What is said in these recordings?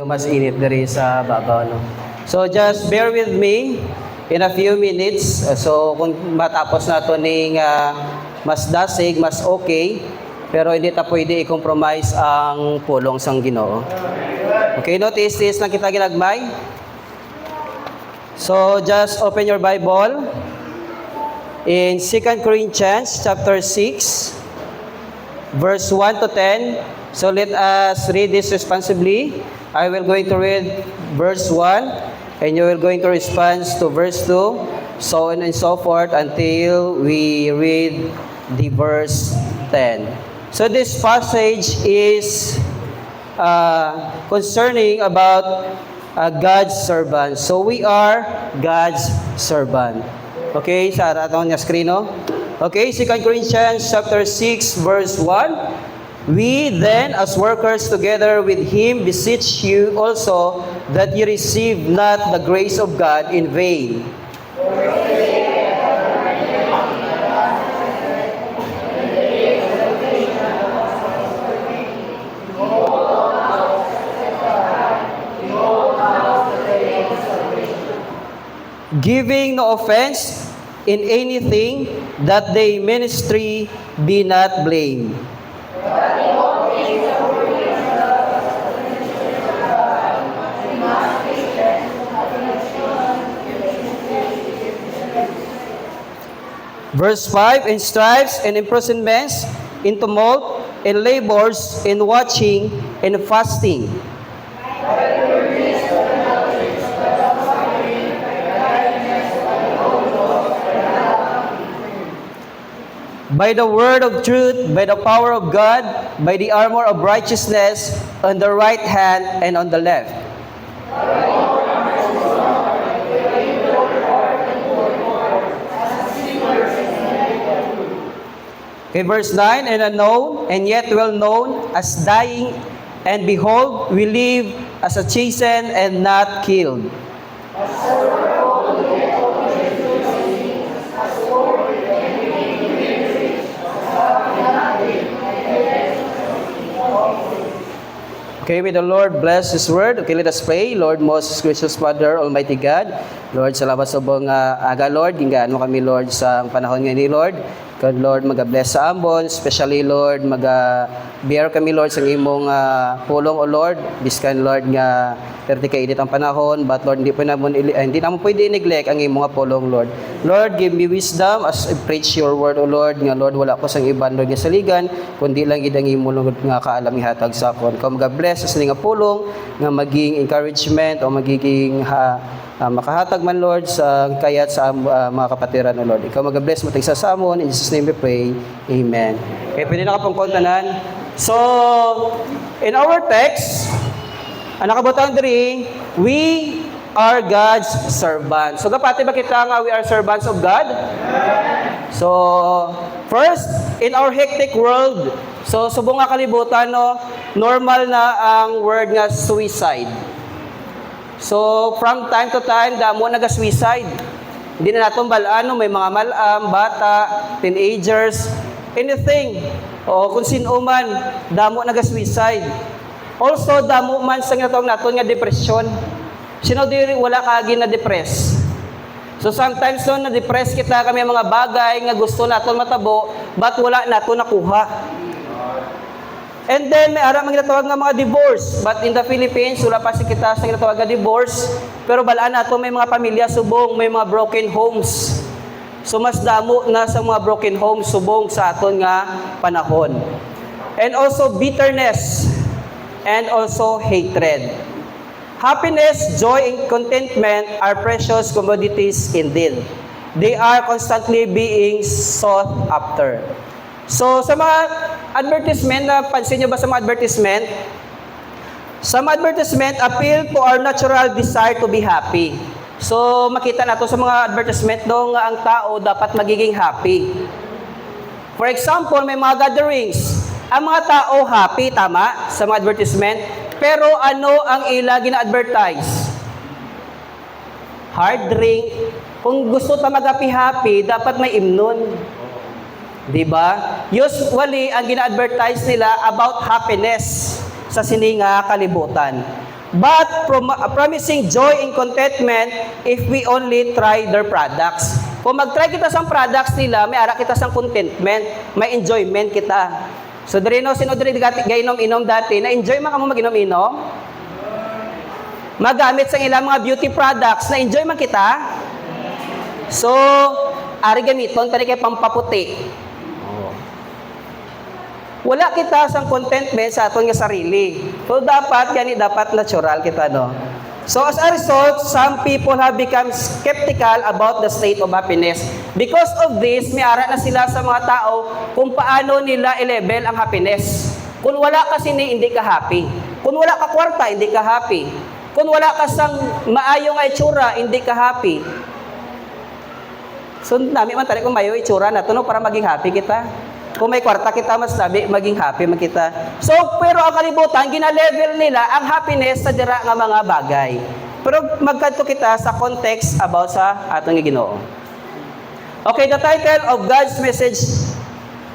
Mas init diri sa babaw, no? So just bear with me in a few minutes. So kung matapos na ito ning mas dasig, mas okay, pero hindi ta pwede i-compromise ang pulong sang Ginoo. Okay, notice this lang kita ginagmay. So just open your Bible in 2 Corinthians chapter 6 verse 1 to 10. So let us read this responsibly. I will going to read verse 1 and you will going to respond to verse 2, so on and so forth until we read the verse 10. So this passage is concerning about God's servant. So we are God's servant. Okay, sa atong screen, no? Okay, 2 Corinthians chapter 6 verse 1. We then, as workers together with him, beseech you also that ye receive not the grace of God in vain. Giving no offense in anything, that their ministry be not blamed. Verse 5, in stripes and imprisonments, in tumult, in labors, in watching, in fasting. By the word of truth, by the power of God, by the armor of righteousness, on the right hand and on the left. Okay, verse 9, and unknown, and yet well known, as dying, and behold, we live as a chastened and not killed. Okay, may the Lord bless His word. Okay, let us pray. Lord, most gracious Father, Almighty God, Lord, salamat sa buong aga, Lord. Gingaan mo kami, Lord, sa panahon ngayon ni Lord. God, Lord, mag-bless sa ambon, especially, Lord, mag-bear kami, Lord, sa imong pulong, O Lord. Biskan, Lord, nga 30 kainit ang panahon, but, Lord, hindi naman pwede i-neglect ang imong pulong, Lord. Lord, give me wisdom as I preach your word, O Lord, nga, Lord, wala ko sang iban, Lord, nga saligan, kundi lang idang imong, Lord, nga kaalam ihatag sa akon. Kung mag-bless sa nga pulong, nga maging encouragement, o magiging makahatag man, Lord, sa kayat sa mga kapatiran, O Lord. Ikaw mag-bless mo tigsa sa amon. In Jesus' name we pray. Amen. Okay, pwede na kapang kontanan. So, in our text, ang nakabutang diri, we are God's servants. So, kapati ba kita nga we are servants of God? So, first, in our hectic world, so subong nga kalibutan, no, normal na ang word nga suicide. So, from time to time, damo naga-suicide. Hindi na natong balaan, may mga malam, bata, teenagers, anything. O kung sino man, damo naga-suicide. Also, damo man sa naton nga depression. Sino diri wala kagi na depress? So, sometimes no, na-depress kita kami mga bagay nga gusto naton matabo, but wala naton nakuha. And then, may ara mga ginatawag nga mga divorce. But in the Philippines, wala pa si kita sa ginatawag nga divorce. Pero balaan nato may mga pamilya subong, may mga broken homes. So, mas damo na sa mga broken homes subong sa aton nga panahon. And also bitterness. And also hatred. Happiness, joy, and contentment are precious commodities indeed. They are constantly being sought after. So, sa mga advertisement, napansin nyo ba sa mga advertisement? Sa mga advertisement, appeal to our natural desire to be happy. So, makita nato sa mga advertisement doon nga ang tao dapat magiging happy. For example, may mga gatherings. Ang mga tao happy, tama, sa mga advertisement. Pero ano ang ila gina-advertise? Hard drink. Kung gusto ta mag-happy, dapat may imnon. Diba? Usually, ang gina-advertise nila about happiness sa sininga kalibutan. but promising joy and contentment if we only try their products. Kung mag-try kita sa products nila, may ara kita sa contentment, may enjoyment kita. So, diri no, sino diri gainom-inom dati, na-enjoy man ka mo mag-inom-inom? Magamit sa ilang mga beauty products, na-enjoy man kita? So, ari gamiton, tani kay pampaputi. Wala kita sa contentment sa aton nga sarili. So, dapat natural kita, no? So, as a result, some people have become skeptical about the state of happiness. Because of this, may ara na sila sa mga tao kung paano nila i-level ang happiness. Kung wala ka hindi ka happy. Kung wala ka kwarta, hindi ka happy. Kung wala ka sang maayong itsura, hindi ka happy. So, nami man tali kung maayong itsura na no, para maging happy kita. Kung may kwarta kita, mas sabi, maging happy man kita. So, pero ang kalibutan, gina-level nila ang happiness sa dira nga mga bagay. Pero magkanto kita sa context about sa atong Ginoo. Okay, the title of God's message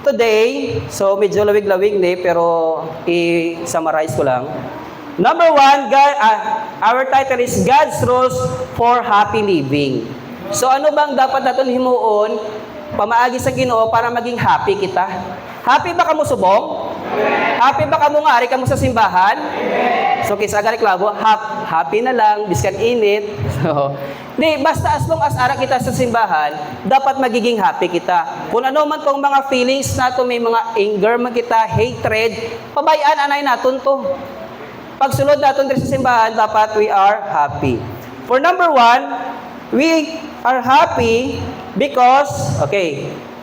today, so medyo lawig-lawig ni, pero i-summarize ko lang. Number 1, our title is God's Rules for Happy Living. So ano bang dapat natin himuon pamaagi sa Ginoo para maging happy kita? Happy ba kamo subong? Happy ba kamo nga ari kamo sa simbahan? So kisa gani klabo, happy na lang biskan init. So, basta as long as ara kita sa simbahan, dapat magiging happy kita. Kung ano man tong mga feelings nato, may mga anger man kita, hatred, pabayaan anay naton to. Pagsulod naton diri sa simbahan, dapat we are happy. For number 1, we are happy because,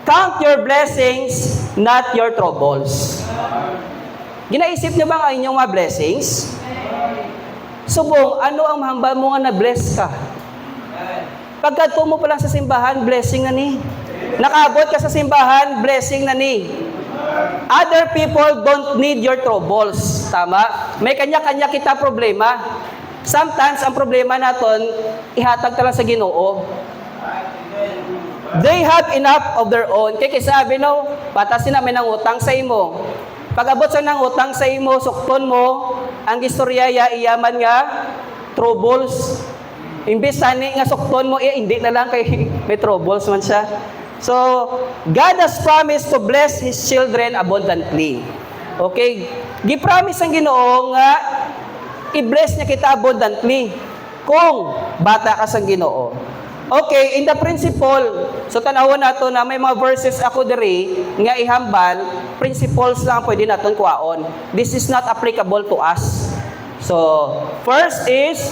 count your blessings, not your troubles. Ginaisip niyo ba ang inyong mga blessings? Subong, ano ang mahambal mo nga na-bless ka? Pagkadto mo pa lang sa simbahan, blessing na ni. Nakaabot ka sa simbahan, blessing na ni. Other people don't need your troubles. Tama? May kanya-kanya kita problema. Sometimes, ang problema naton, ihatag tala sa Ginoo. They have enough of their own. Kaya sabi no, patasin namin ang utang sa imo. Pag abot sa nang utang sa imo, sukton mo, ang istorya iyaman nga, troubles. Imbis sani nga sukton mo, hindi na lang kay may troubles man siya. So, God has promised to bless His children abundantly. Okay? Gipromise ang Ginoo nga i-bless niya kita abundantly kung bata ka sa Ginoo. Okay, in the principle, so tanawon nato na may mga verses ako diri nga ihambal, principles lang pwede naton kuhaon. This is not applicable to us. So, first is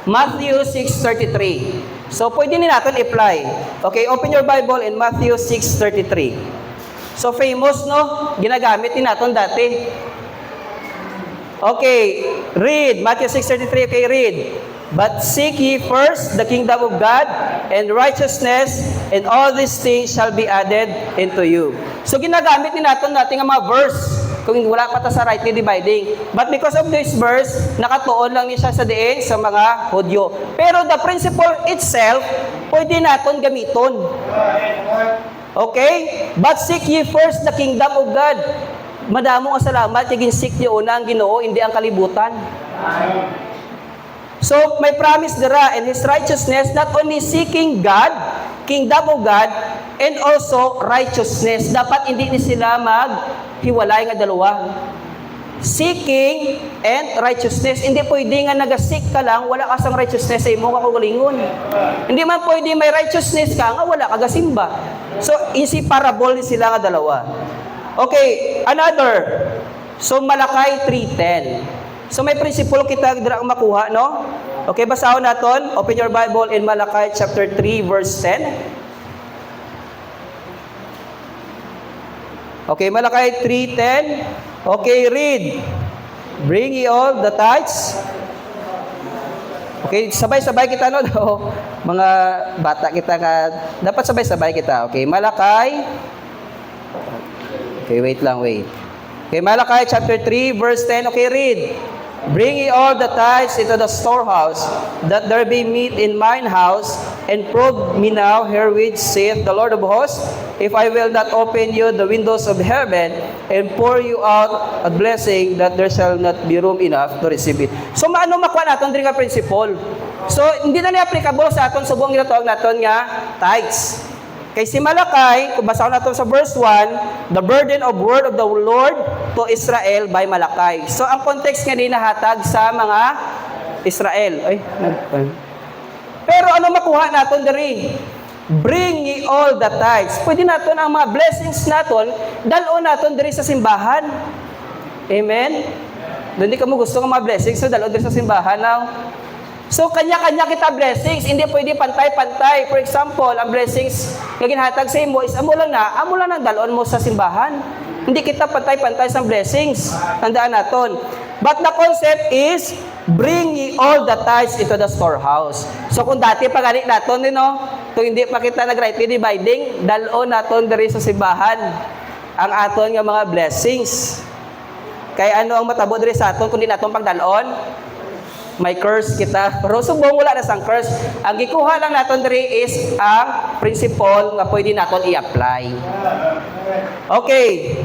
Matthew 6:33. So, pwede ni natin i-apply. Okay, open your Bible in Matthew 6:33. So, famous, no? Ginagamit din natin dati. Okay, read. Matthew 6:33, okay, read. But seek ye first the kingdom of God and righteousness, and all these things shall be added into you. So, ginagamit din natin ang mga verse kung wala pa ta sa rightly dividing. But because of this verse, nakatuon lang niya sa diin sa mga Hudyo. Pero the principle itself, pwede natin gamiton. Okay? But seek ye first the kingdom of God. Madamo ang salamat, yung seek niyo una ang Ginoo, hindi ang kalibutan. So, may promise dira and His righteousness, not only seeking God, kingdom of God, and also righteousness. Dapat hindi ni sila maghiwalay nga dalawa. Seeking and righteousness. Hindi pwede nga nag-seek ka lang, wala ka sang righteousness sa imo kakugalingon. Hindi man pwede may righteousness ka nga, wala ka gasimba. So, inseparable sila nga dalawa. Okay, another. So, Malakay 3:10. So, may prinsipyo kita dira ang makuha, no? Okay, basahon naton. Open your Bible in Malakay chapter 3, verse 10. Okay, Malakay 3:10. Okay, read. Bring ye all the tithes. Okay, sabay-sabay kita, no? Mga bata kita ka. Dapat sabay-sabay kita. Okay, Malakay. Okay, wait lang, wait. Okay, Malakay chapter 3, verse 10. Okay, read. Bring ye all the tithes into the storehouse, that there be meat in mine house. And prove me now herewith, saith the Lord of hosts, if I will not open you the windows of heaven and pour you out a blessing that there shall not be room enough to receive it. So maano makuha natin din nga principle? So hindi na applicable sa aton subong ginatawag naton nga tithes. Kay si Malakay, kung basahin natin sa verse 1, the burden of word of the Lord to Israel by Malakay. So ang context nga din nahatag sa mga Israel. Pero ano makuha natin diri? Bring ye all the tithes. Pwede natin ang mga blessings natin, dalon natin diri sa simbahan. Amen? Doon di ka mo gusto ng mga blessings, so dalon diri sa simbahan now. So, kanya-kanya kita blessings. Hindi pwede pantay-pantay. For example, ang blessings na ginhatag sa imo is amo lang ang dalon mo sa simbahan. Hindi kita pantay-pantay sa blessings. Tandaan naton. But the concept is, bring ye all the tithes into the storehouse. So, kung dati pag-anik naton, kung hindi pa kita nag-rightly dividing, dalon naton diri sa simbahan ang aton nga mga blessings. Kaya ano ang matabo diri sa aton kung di naton pagdalon? May curse kita. Pero subong wala na sang curse. Ang gikuha lang naton diri is ang principle nga pwede naton i-apply. Okay.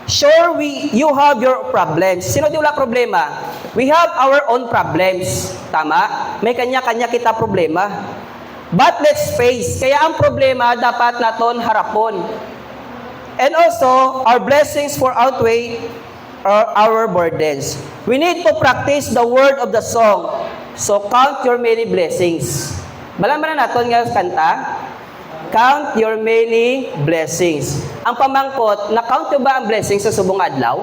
Sure, you have your problems. Sino di wala problema? We have our own problems. Tama? May kanya-kanya kita problema. But let's face, kaya ang problema dapat naton harapon. And also, our blessings for outweigh our burdens. We need to practice the word of the song. So, count your many blessings. Balan-balan natin nga kanta. Count your many blessings. Ang pamangkot, na-count ba ang blessings sa subong adlaw?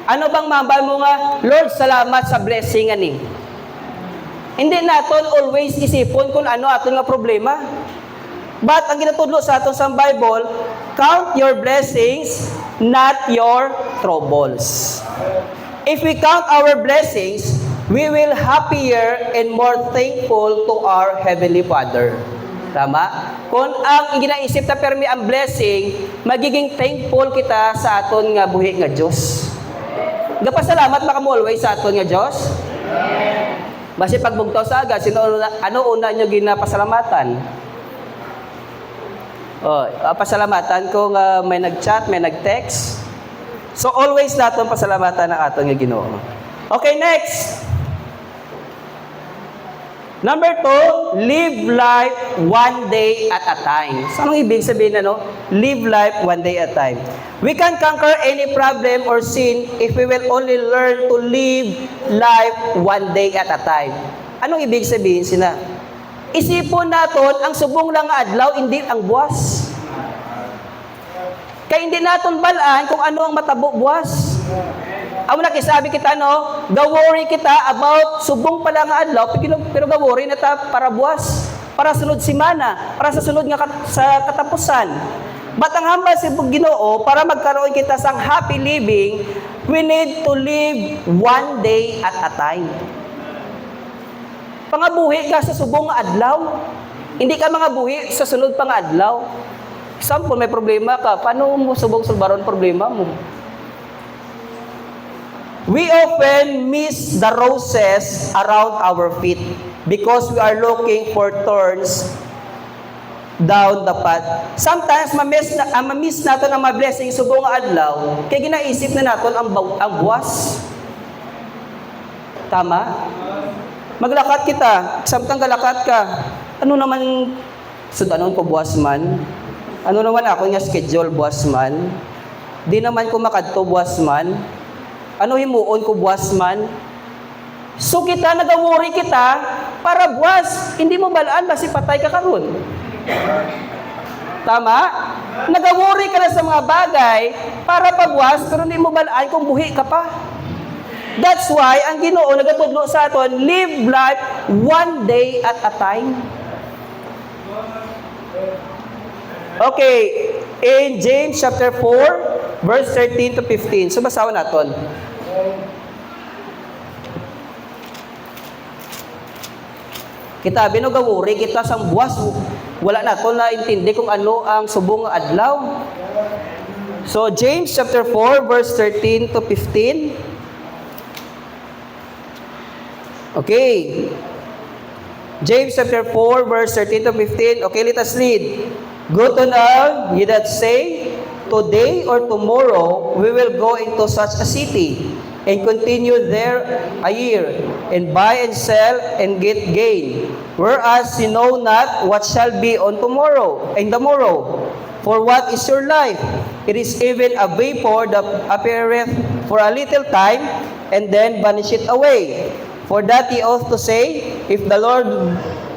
Ano bang mambal mo nga, Lord, salamat sa blessing ani. Hindi natin always isipon kung ano aton nga problema. But ang ginatudlo sa aton sa Bible, count your blessings, not your troubles. If we count our blessings, we will happier and more thankful to our Heavenly Father. Tama? Kung ang ginaisip ta permi ang blessing, magiging thankful kita sa aton nga buhi nga Dios. Gapasalamat makamu always sa aton nga Dios. Basi pagbugtaw sa aga, ano una nyo ginapasalamatan? Pasalamatan kung may nag-chat, may nag-text. So always natin pasalamatan ang aton nga Ginoo. Okay, next. Number 2, live life one day at a time. So anong ibig sabihin Live life one day at a time. We can conquer any problem or sin if we will only learn to live life one day at a time. Anong ibig sabihin sina? Isipon naton ang subong lang nga adlaw, hindi ang buwas. Kaya hindi naton balaan kung ano ang matabo buwas. Amo na kisabi kita worry kita about subong pala nga adlaw, pero worry na ta para buwas, para sunod simana, para sa sunod nga sa katapusan. But ang hambal sa Ginoo, para magkaroon kita sang happy living, we need to live one day at a time. Pangabuhi ka sa subong nga adlaw. Hindi ka mangabuhi sa sunod pang adlaw. Example, may problema ka. Paano mo subong sulbaron problema mo? We often miss the roses around our feet because we are looking for thorns down the path. Sometimes, mamiss natin ang mga blessing subong nga adlaw, kaya ginaisip na natin ang buwas. Tama? Maglakat kita, samtang galakat ka, ano naman, sudanon ko buwas man? Ano naman ako nga schedule buwas man? Di naman ko makadto buwas man? Ano himuon ko buwas man? So kita, nag-worry kita, para buwas, hindi mo balaan, basi patay ka karon. Tama? Nag-worry ka na sa mga bagay, para pagbuwas, pero hindi mo balaan kung buhi ka pa. That's why, ang Ginoo nagatudlo sa aton, live life one day at a time. Okay, in James chapter 4, verse 13 to 15. So, basawan natin. Kita, binugawuri, kita sang buwas. Wala na ito na intindi kung ano ang subong adlaw. So, James chapter 4, verse 13 to 15. Okay. James chapter 4, verse 13 to 15. Okay, let us read. Good on all ye that say, today or tomorrow we will go into such a city, and continue there a year, and buy and sell and get gain. Whereas you know not what shall be on tomorrow, and the morrow. For what is your life? It is even a vapor that appeareth for a little time, and then vanisheth away. For that ye ought to say, if the Lord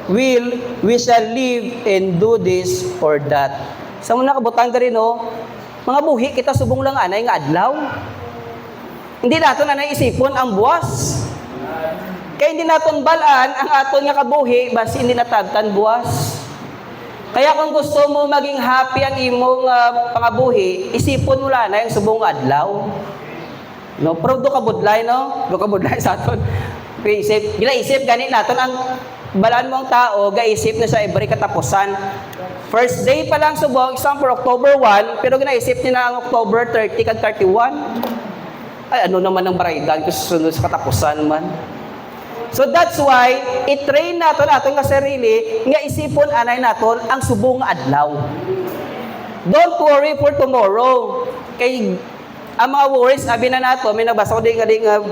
will, we shall live and do this or that. Sa mga kabutang ka rin, no? Mga buhi, kita subong lang anay nga adlaw. Hindi nato na naisipon ang buwas. Kaya hindi naton balaan ang aton nga kabuhi, basi hindi natabtan buwas. Kaya kung gusto mo maging happy ang imong pangabuhi, isipon mo lang na yung subong adlaw. No, pero do ka budlay, no? Do ka budlay sa aton. Isip, gila isip ganit naton ang balaan mong tao, gaisip na sa every katapusan. First day pa lang subong, isang for October 1, pero ginaisip niya na ang October 30 kag 31. Ay, ano naman ang baraydan kung susunod sa katapusan man. So that's why, i-train natin nga sarili, nga isipon anay natin ang subong adlaw. Don't worry for tomorrow. Kay ang mga worries, sabi na nato, may nabasa ko din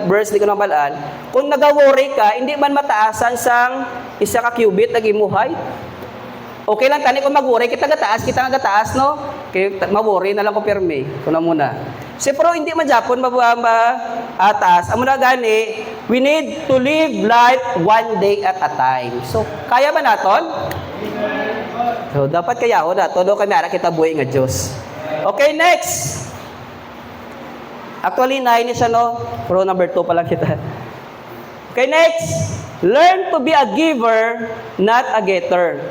verse, di ko nang balaan. Kung nag-worry ka, hindi man mataasan sang isa ka cubit, nag-imuhay. Okay lang, tani kung mag-worry, kita nga taas, no? Kaya ma-worry na lang ko pirmi. Kuna muna. Pero hindi man Japon mataas. Amo na gani, we need to live life one day at a time. So, kaya ba naton? So, dapat kaya o na. Todo kami ara kita buhay nga Diyos. Okay, next. Actually, 9 siya, no? Pero number 2 pa lang kita. Okay, next. Learn to be a giver, not a getter.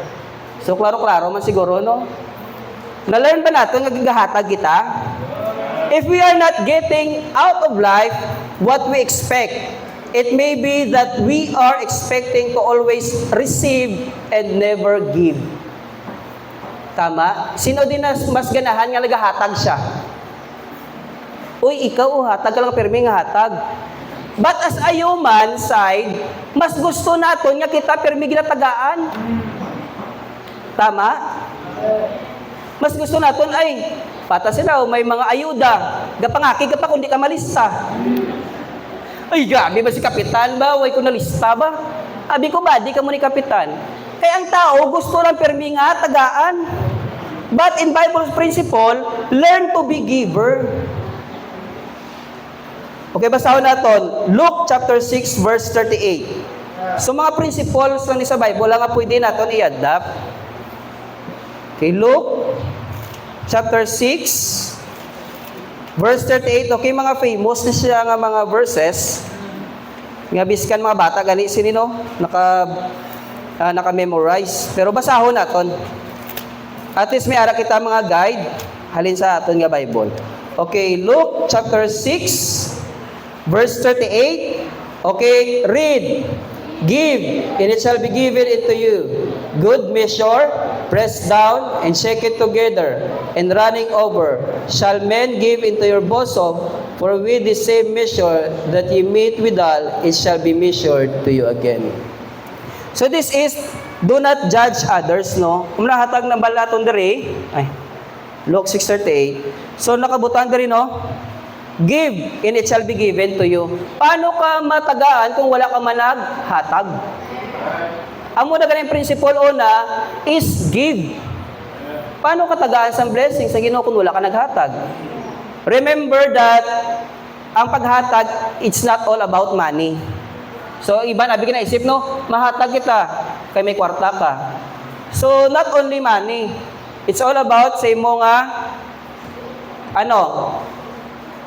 So, klaro-klaro man siguro, no? Na-learn ba natin nga gigahatag kita? If we are not getting out of life what we expect, it may be that we are expecting to always receive and never give. Tama? Sino din na mas ganahan nga nagahatag siya? Uy, ikaw, hatag ka lang pirmi nga hatag. But as a human side, mas gusto naton nga kita pirmi ginatagaan. Tama? Mas gusto naton ay pata sila, may mga ayuda. Gapangaki ka pa kung di ka malista. Ay, gabi ba si kapitan ba? Way ko nalista ba? Abi ko ba, di ka mo ni kapitan. Kaya ang tao, gusto lang permi nga, tagaan. But in Bible principle, learn to be giver. Okay, basahin natin. Luke chapter 6, verse 38. So, mga principles lang sa Bible, lang nga pwede natin i-adapt. Okay, Luke chapter 6, verse 38. Okay, mga famous na siya nga mga verses. Nga biskan mga bata, gani sinino? Naka-memorize. Pero basahon natin. At least may ara kita mga guide halin sa aton nga Bible. Okay, Luke chapter 6, verse 38. Okay, read. Give, and it shall be given into you. Good measure, pressed down, and shake it together, and running over, shall men give into your bosom, for with the same measure that ye meet withal, it shall be measured to you again. So this is, do not judge others, no? Kung nahatag ng balaton diri, ay, Luke 6:38. So nakabutan diri, no? Give, and it shall be given to you. Paano ka matagaan kung wala ka managhatag? Ang muna ganang principle una is give. Paano ka tagaan sa blessing sa Ginoo kung wala ka naghatag? Remember that ang paghatag, it's not all about money. So, iba na, bigyan na isip, no? Mahatag kita, kay may kwarta ka. So, not only money. It's all about, say mo nga,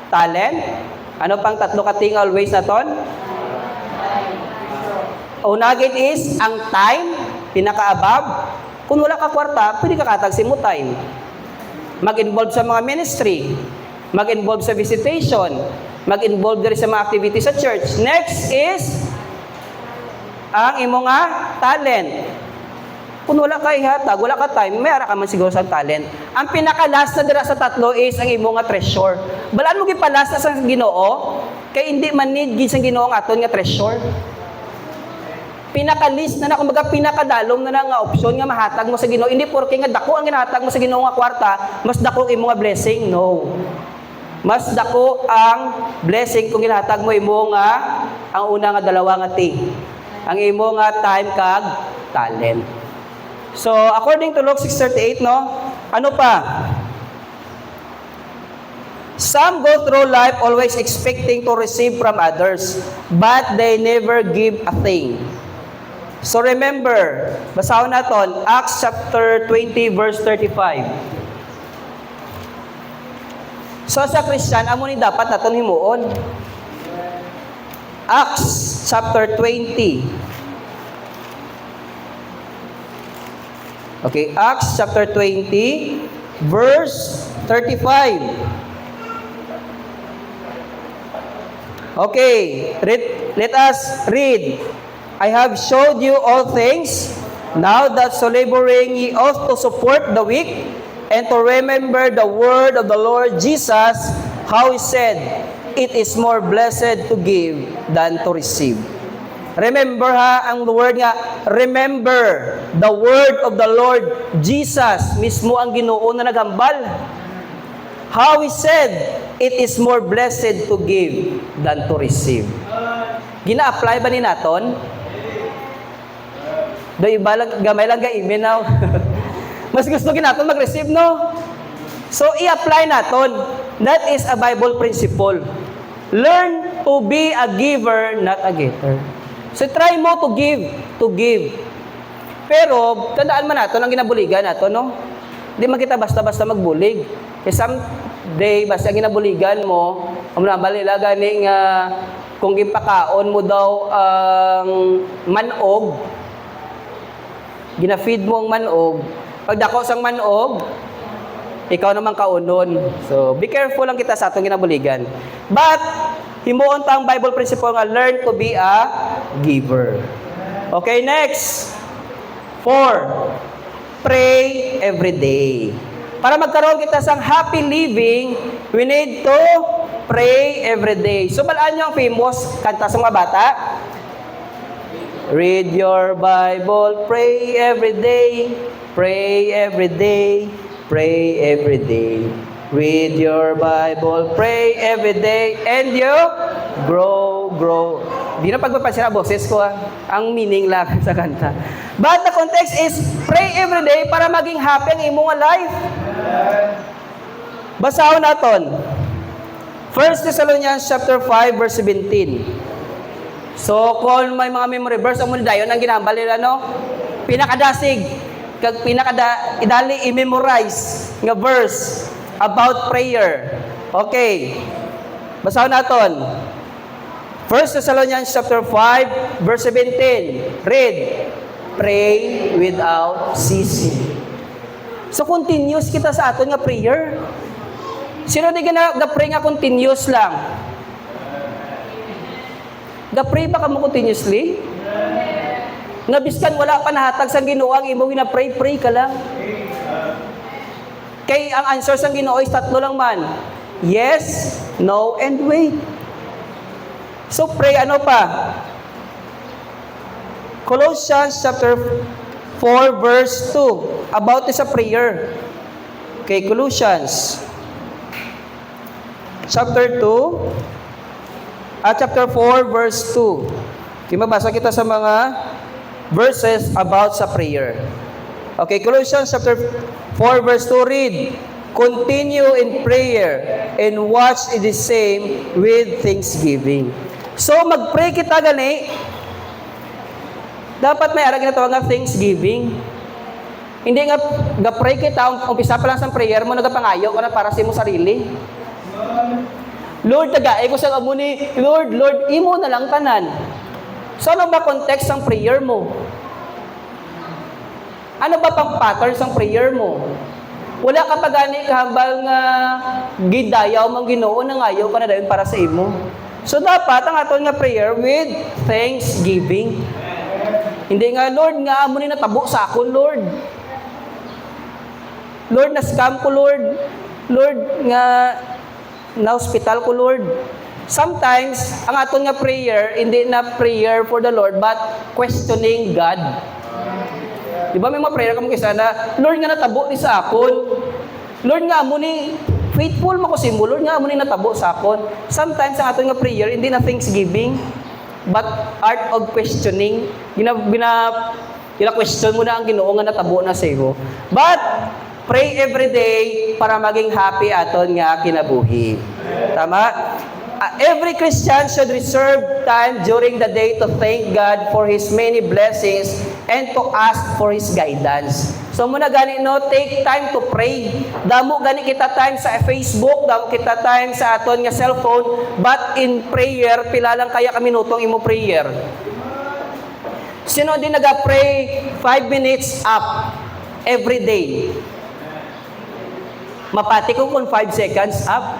talent? Ano pang tatlo kating always na ton? Unagit is, ang time, pinaka-above. Kung wala ka kwarta, pwede ka katagsin mo time. Mag-involve sa mga ministry. Mag-involve sa visitation. Mag-involve din sa mga activities sa church. Next is, ang imo nga talent. Kung wala ka ihatag, wala ka time, may ara ka man siguro sa talent. Ang pinaka-last na dira sa tatlo is ang imo nga treasure. Balaan mo gipalas na sa Ginoo, kay hindi man need gid sa Ginoo ang aton nga treasure. pinaka-list na kumbaga pinakadalom na nga option nga mahatag mo sa Ginoo. Hindi porke nga dako ang ginahatag mo sa Ginoo nga kwarta, mas dako ang imo nga blessing. No. Mas dako ang blessing kung ginahatag mo imo nga ang una nga dalawa nga thing. Ang imo nga time kag talent. So, according to Luke 6:38, no? Ano pa? Some go through life always expecting to receive from others, but they never give a thing. So remember, basahon naton Acts chapter 20 verse 35. So sa Christian, amo ni dapat naton himuon. Acts chapter 20. Okay, Acts chapter 20 verse 35. Okay, let us read. I have showed you all things. Now that so laboring ye ought to support the weak, and to remember the word of the Lord Jesus, how he said, it is more blessed to give than to receive. Remember ha, ang word nga, remember the word of the Lord Jesus, mismo ang Ginoo na naghambal. How he said, it is more blessed to give than to receive. Gina-apply ba ni naton? Do iba lang, gamay lang ga-email now. Mas gusto ginaton mag-receive, no? So, i-apply naton. That is a Bible principle. Learn to be a giver, not a getter. So, try mo to give. Pero, tandaan man naton ang ginabuligan naton, no? Hindi man kita basta-basta magbulig. Kasi someday, basta ginabuligan mo, ang nabalila ganing kung gipakaon mo daw ang manog, gina-feed mo ang manog, pag dako sang manog, ikaw naman kaunon. So, be careful lang kita sa atong ginabuligan. But, himuon ta ang Bible principle nga, learn to be a giver. Okay, next. 4. Pray every day. Para magkaroon kita sang happy living, we need to pray every day. So, balaan nyo ang famous kanta sa mga bata. Read your Bible, pray every day, pray every day, pray every day. Read your Bible, pray every day, and you grow. Di na pagpapansin ang boses ko, ang meaning lang sa kanta. But the context is, pray every day para maging happy ang imong life. Basahon naton. 1 Thessalonians chapter 5 verse 17. So, kung may mga memory verse, ang muna dayon, ang ginambal nila, no? Pinakadasig, idali, i-memorize nga verse about prayer. Okay. Basahon naton. 1 Thessalonians chapter 5, verse 17. Read. Pray without ceasing. So, continuous kita sa aton nga prayer. Sino di ga-pray nga continuous lang? Ga-pray ba ka mo continuously? Nga biskan wala pa nahatag sa Ginoo ang imo gina-pray ka lang. Kay ang answer sa Ginoo is tatlo lang man. Yes, no, and wait. So pray ano pa? Colossians chapter 4 verse 2 about this a prayer. Okay, Colossians chapter 2 chapter 4 verse 2. Okay, mabasa kita sa mga verses about sa prayer. Okay, Colossians chapter 4 verse 2, read. Continue in prayer and watch it the same with thanksgiving. So, mag-pray kita gani. Dapat may arag na tawag nga thanksgiving. Hindi nga ga-pray kita, umpisa pa lang sa prayer mo, nagapangayo ka na para sa imo sarili. Lord, tagaay ko sa amo ni Lord, imo na lang tanan. So, ano ba context ng prayer mo? Ano ba pang pattern ng prayer mo? Wala ka pa gani kahambal nga gidayaw mang Ginoo nang ayaw ka na dayon para sa imo. So, dapat ang aton nga prayer with thanksgiving. Hindi nga, Lord, nga amo ni natabo sa akon, Lord. Lord, na-scam ko, Lord. Lord, nga na-hospital ko, Lord. Sometimes, ang aton nga prayer, hindi na prayer for the Lord, but questioning God. Di ba may mga prayer ka mong isa na, Lord nga natabo ni sa akon. Lord nga amo ni, faithful mo ko si mo, Lord nga amo ni natabo sa akon. Sometimes, ang aton nga prayer, hindi na thanksgiving, but art of questioning. Gina-question mo na ang Ginoo nga natabo na sa iyo. But, pray every day para maging happy aton nga kinabuhi. Tama? Every Christian should reserve time during the day to thank God for His many blessings and to ask for His guidance. So muna gani no, take time to pray. Damo gani kita time sa Facebook, damo kita time sa aton nga cellphone, but in prayer, pila lang kaya ka minutong imo prayer. Sino din naga-pray 5 minutes up every day? Mapati ko kung 5 seconds up.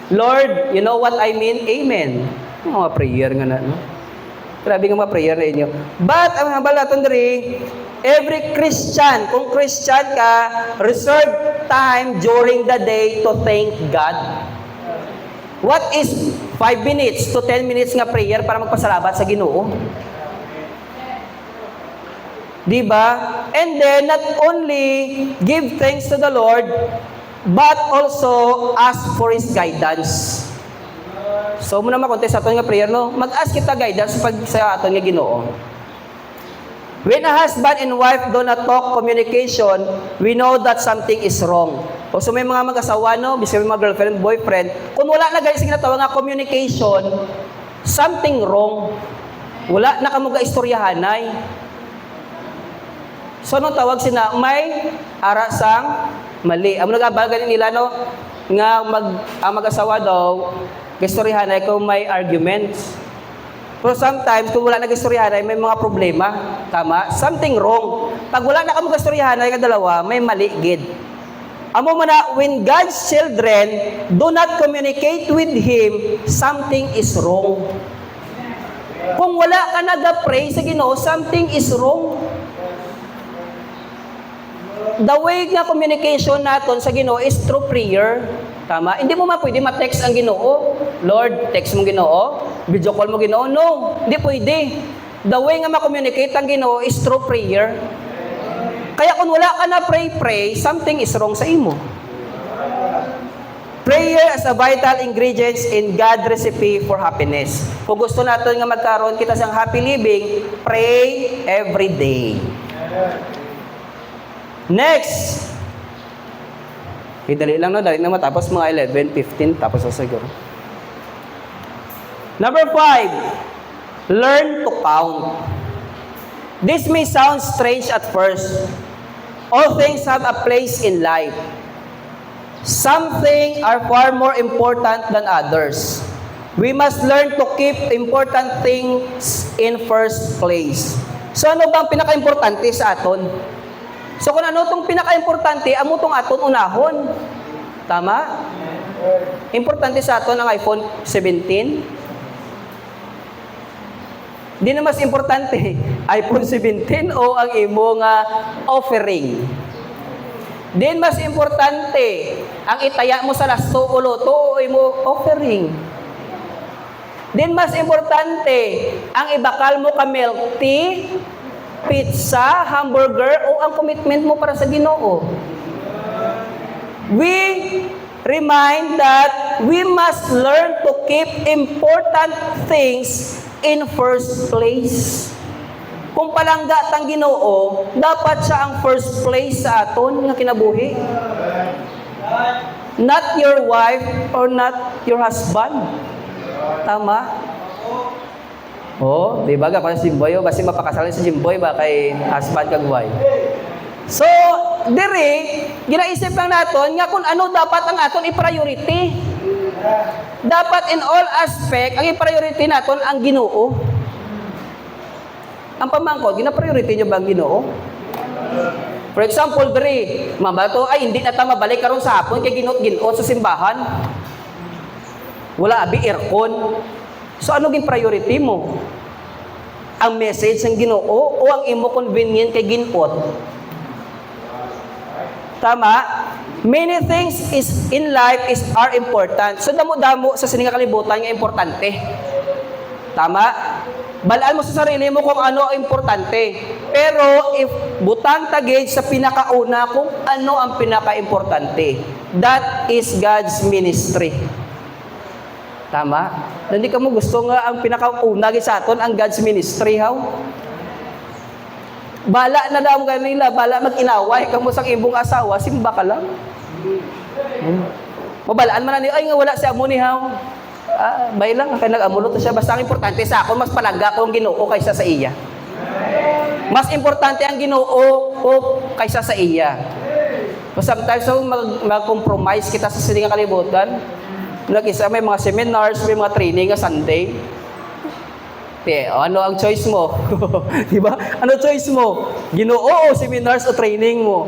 Lord, you know what I mean? Amen. Mga prayer nga na, no? Grabe nga mga prayer na inyo. But, ang habal natin diri, every Christian, kung Christian ka, reserve time during the day to thank God. What is 5 minutes to 10 minutes nga prayer para magpasalamat sa Ginoo? Diba? And then, not only give thanks to the Lord, but also ask for His guidance. So, muna makontes sa aton nga prayer, no? Mag-ask kita guidance pag sa aton nga Ginoo. When a husband and wife do not talk communication, we know that something is wrong. O so may mga mag-asawa, no? Bisaya may mga girlfriend, boyfriend, kung wala na guys, ginatawa nga communication, something wrong. Wala na ka mag-istoryahanay. So, anong tawag sina? May arasang mali. Ang nagabagan nila, no, nga ang mag-asawa daw, gastoryahan ay kung may arguments. Pero sometimes, kung wala na gastoryahan ay may mga problema. Tama? Something wrong. Pag wala na ka mag-gastoryahan ay kadalawa, may mali gid. Amo mo na, when God's children do not communicate with Him, something is wrong. Kung wala ka nag-pray sa Ginoo, something is wrong. The way nga communication natin sa Ginoo is through prayer. Tama? Hindi mo pwede ma-text ang Ginoo. Lord, text mo Ginoo. Video call mo Ginoo. No, hindi pwede. The way nga ma-communicate ang Ginoo is through prayer. Kaya kung wala ka na pray, something is wrong sa imo. Prayer as a vital ingredient in God's recipe for happiness. Kung gusto natin nga magkaroon kita sang happy living, pray every day. Next. Dali lang, no? Dali na matapos mga 11, 15, tapos na siguro. Number 5, learn to count. This may sound strange at first. All things have a place in life. Some things are far more important than others. We must learn to keep important things in first place. So ano bang pinaka-importante sa aton? So kung ano itong pinaka-importante, amo itong aton unahon. Tama? Importante sa aton ang iPhone 17. Di na mas importante, iPhone 17 o ang imo nga offering. Din mas importante, ang itaya mo sa lasto o loto o imo offering. Din mas importante, ang ibakal mo ka milk tea, pizza, hamburger, o ang commitment mo para sa Ginoo. We remind that we must learn to keep important things in first place. Kung palangga tang Ginoo, dapat siya ang first place sa aton nga kinabuhi. Not your wife or not your husband. Tama? Oh, di ba? Kapag si Jimboy, basi mapakasalan si Jimboy ba kay husband kagway. So, dire, ginaisip lang naton nga kung ano dapat ang aton i-priority. Dapat in all aspect, ang i-priority naton ang Ginoo. Ang pamangkot, gina-priority nyo ba ang Ginoo? For example, dire, mabato, ay hindi na ta mabalik karon sa hapon kay ginot-ginot sa simbahan. Wala abi aircon. So ano gin priority mo? Ang message ng Ginoo o ang imo convenient kay ginot? Tama? Many things is in life are important. So damo-damo sa sininga kalibutan nga importante. Tama? Balaan mo sa sarili mo kung ano ang importante. Pero if butang tagid sa pinakauna kung ano ang pinaka-importante, that is God's ministry. Tama? Hindi ka mo gusto nga ang pinakauna sa aton ang God's ministry, how? Bala na daw kanila, bala mag-inaway kamo sa ibong asawa, simba ka lang. Mabalaan man na ay nga wala siya mo ni how. Bay lang kay nag-amulot siya, basta ang importante sa ako mas palaga ko ang Ginoo kaysa sa iya. Mas importante ang Ginoo ko kaysa sa iya. So sometimes mag-compromise kita sa sininga kalibutan. Nag-isa may mga seminars, may mga training sa Sunday. Ano ang choice mo? Di ba? Ano choice mo? Ginoo o seminars o training mo?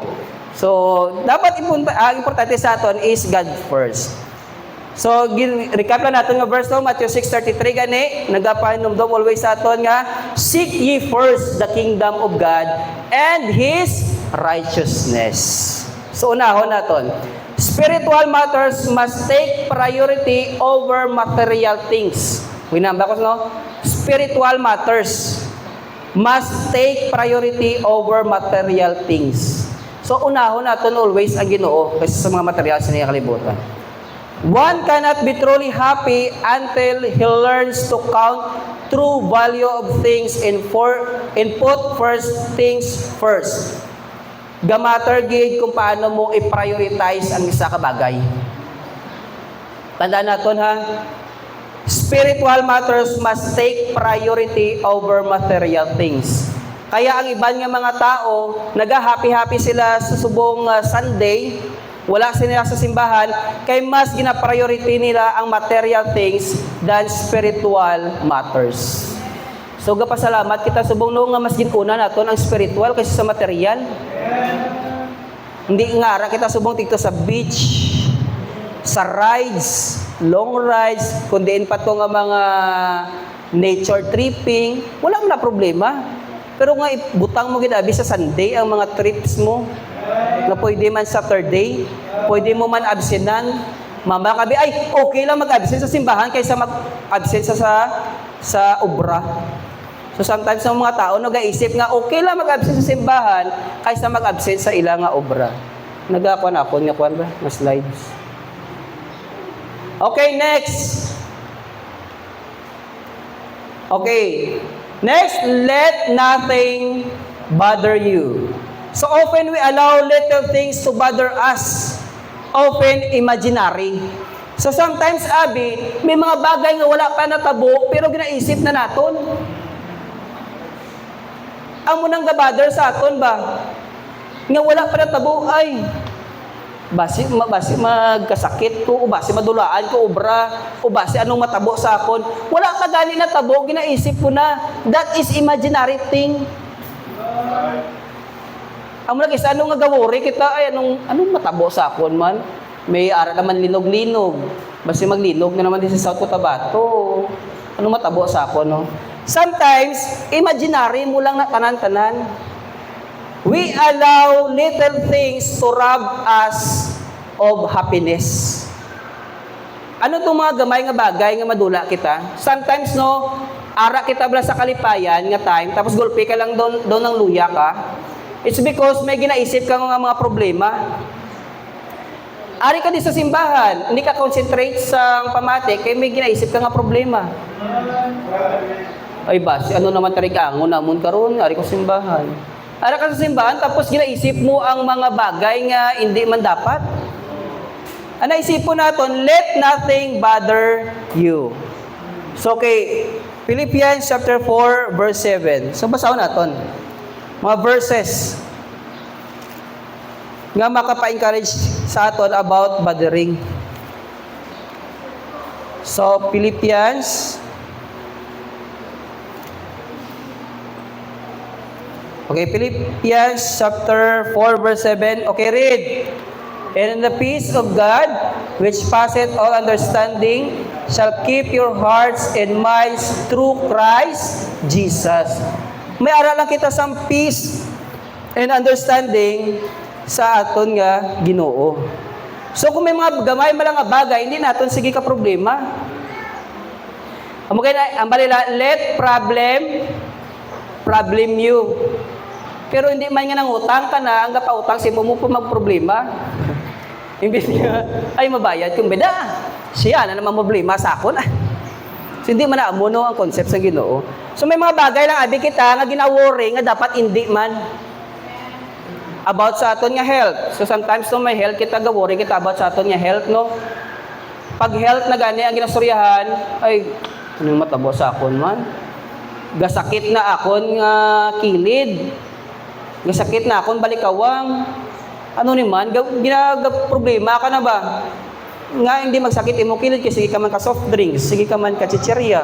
So, dapat ang importante sa aton is God first. So, recap lang natin nga verse no, Matthew 6:33 gani, nagapahinumdom always sa aton nga, seek ye first the kingdom of God and His righteousness. So, unahon naton. Spiritual matters must take priority over material things. Winamba ko no? Spiritual matters must take priority over material things. So, unahon natin always ang Ginoo kaysa sa mga material sa niya kalibutan. One cannot be truly happy until he learns to count true value of things and put first things first. Gamatter gid kung paano mo i-prioritize ang isa ka bagay. Tandaan natin ha, spiritual matters must take priority over material things. Kaya ang iban nga mga tao, nag-happy-happy sila sa subong Sunday, wala sila sa simbahan, kay mas gina-priority nila ang material things than spiritual matters. So gapasalamat kita subong no nga mas ginuna naton ang spiritual kaysa sa material. Hindi nga ara kita subong tigto sa beach, sa rides, long rides, kundiin pa to nga mga nature tripping, wala man na problema. Pero nga butang mo ginabi sa Sunday ang mga trips mo, na pwede man Saturday, pwede mo man absenan. Mama kabi, ay okay lang mag-absent sa simbahan kaysa mag-absent sa obra. So sometimes ang mga tao nag-iisip nga okay lang mag-absent sa simbahan kaysa mag-absent sa ilang nga obra. Nagakuan ako nga kuan ba na slides. Okay, next. Okay. Next, let nothing bother you. So often we allow little things to bother us. Often imaginary. So sometimes, Abi, may mga bagay nga wala pa natabo, pero ginaisip na naton. Amo nang gabother sa aton ba? Nga wala pa natabo, ay, basi magkasakit ko, o basi madulaan ko, obra, o basi anong matabo sa akon. Wala ka gani natabo, ginaisip ko na. That is imaginary thing. Amo na kisa anong nagawori kita, ay anong matabo sa akon man. May ara naman linog-linog. Basi maglinog na naman din sa South Cotabato. Anong matabo sa akon, no? Sometimes, imaginary mo lang na tanan-tanan. We allow little things to rob us of happiness. Ano itong mga gamay nga bagay nga madula kita? Sometimes, no, ara kita bala sa kalipayan nga time, tapos gulpi ka lang doon ng luya ka. It's because may ginaisip ka nga mga problema. Ari ka din sa simbahan, hindi ka concentrate sa pamatik, kaya may ginaisip ka nga problema. Ay basi, ano naman tarig angon namon karon, ari ko simbahan. Ara ka sa simbahan, tapos ginaisip mo ang mga bagay nga hindi man dapat. Ang naisip po natin, let nothing bother you. So, okay, Philippians chapter 4, verse 7. So, basahin natin. Mga verses nga makapa-encourage sa aton about bothering. So, Philippians. Okay, Philippians chapter 4, verse 7. Okay, read. And the peace of God, which passeth all understanding, shall keep your hearts and minds through Christ Jesus. May aral lang kita sa peace and understanding sa aton nga Ginoo. So kung may mga gamay malang nga bagay, hindi naton sige ka problema. Ang balila, let problem you. Pero hindi man nga nang utang ka na, ang gapautang si mo po magproblema. Imbis niya, ay mabayad kung beda. Siya na naman problema sa akon. So hindi man naamuno ang concept sa Ginoo. So may mga bagay lang abi kita nga gina-worry nga dapat hindi man. About sa aton nga health. So sometimes no may health kita ga-worry kita about sa aton nga health no. Pag health na gani ang ginastoryahan, ay anong matabo sa akon man. Gasakit na akon nga kilid. Gasakit na akon balikawang. Ano ni man problema ka na ba? Nga hindi magsakit imong kilid kasi sige ka man ka soft drinks, sige ka man ka chichirya.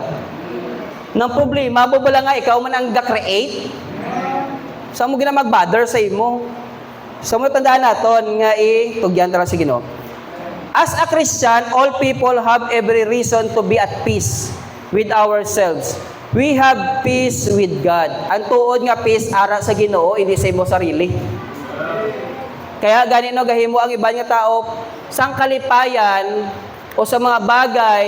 Nang problema mo bala nga ikaw man ang ga-create. Sa mo gina mag-bother sa imo. So mo tandaan naton nga tugyan tara sa Ginoo. As a Christian, all people have every reason to be at peace with ourselves. We have peace with God. Ang tuod nga peace ara sa Ginoo, hindi sa imo sarili. Kaya ganito gahimo ang iba nga tao sang kalipayan o sa mga bagay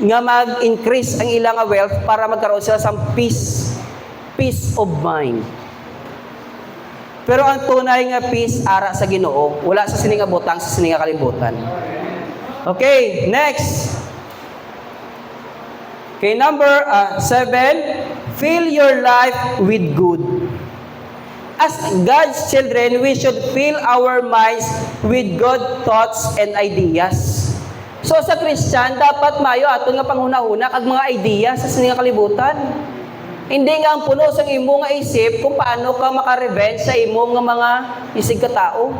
nga mag-increase ang ilang wealth para magkaroon sila sang peace of mind. Pero ang tunay nga peace ara sa Ginoo, wala sa sini nga butang, sa sini nga kalibutan. Okay, next. Okay, number 7, fill your life with good. As God's children, we should fill our minds with good thoughts and ideas. So sa Christian, dapat mayo aton nga panghuna-huna kag mga idea sa sini nga kalibutan. Hindi nga ang puno sa imo nga isip kung paano ka maka-revenge sa imo nga mga isig ka tao.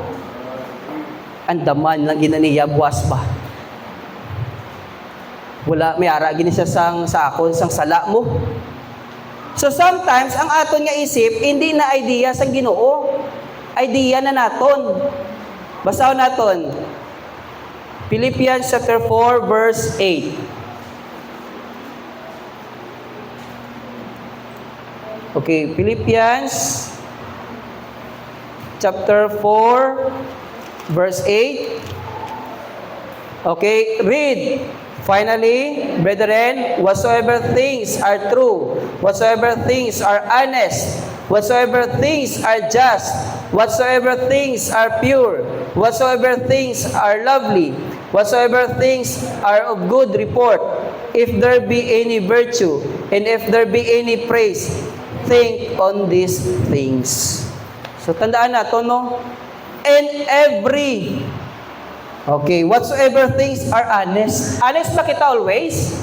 Andaman lang ginaniya buwas ba. Wala may ara gini siya sa akon sang sala mo. So sometimes ang aton nga isip hindi na idea sang Ginoo. Idea na naton. Basahon naton. Philippians chapter 4 verse 8. Okay, Philippians chapter 4 verse 8. Okay, read. Finally, brethren, whatsoever things are true, whatsoever things are honest, whatsoever things are just, whatsoever things are pure, whatsoever things are lovely, whatsoever things are of good report, if there be any virtue, and if there be any praise, think on these things. So, tandaan nato, no? And every, okay, whatsoever things are honest. Honest ba kita always?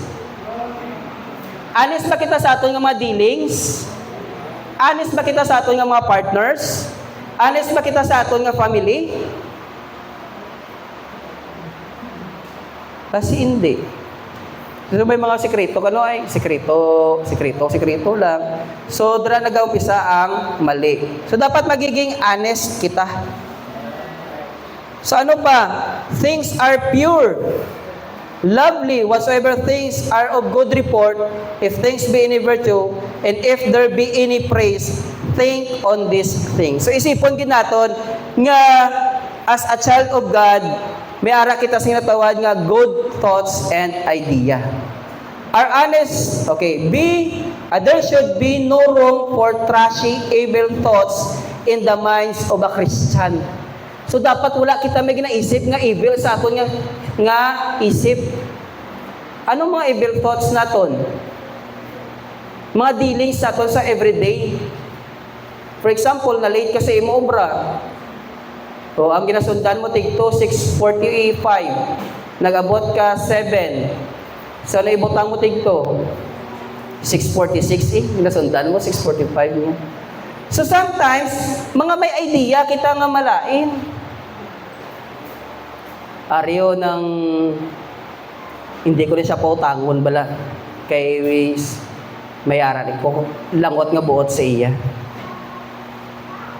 Honest ba kita sa aton nga mga dealings? Honest ba kita sa aton nga mga partners? Honest ba kita sa aton nga family? Kasi hindi. So may mga sekreto kano ay sekreto lang. So dira nag-umpisa ang mali. So dapat magiging honest kita. So ano pa? Things are pure, lovely, whatsoever things are of good report, if things be any virtue, and if there be any praise, think on these things. So isipon gid naton nga as a child of God, may ara kita sinatawag nga good thoughts and idea. Our honest, okay, there should be no room for trashy, evil thoughts in the minds of a Christian. So dapat wala kita may ginaisip nga evil sa aton nga isip. Anong mga evil thoughts naton? Mga dealings naton sa everyday. For example, na late ka sa imo obra. O ang ginasundan mo tigto 6:45. Nag-abot ka 7. So naibutang mo tigto 6:46 ginasundan mo 6:45 mo. So sometimes mga may idea kita nga malain. Aryo ng hindi ko rin siya pautangon bala kay may araling ko langot nga buot sa iya.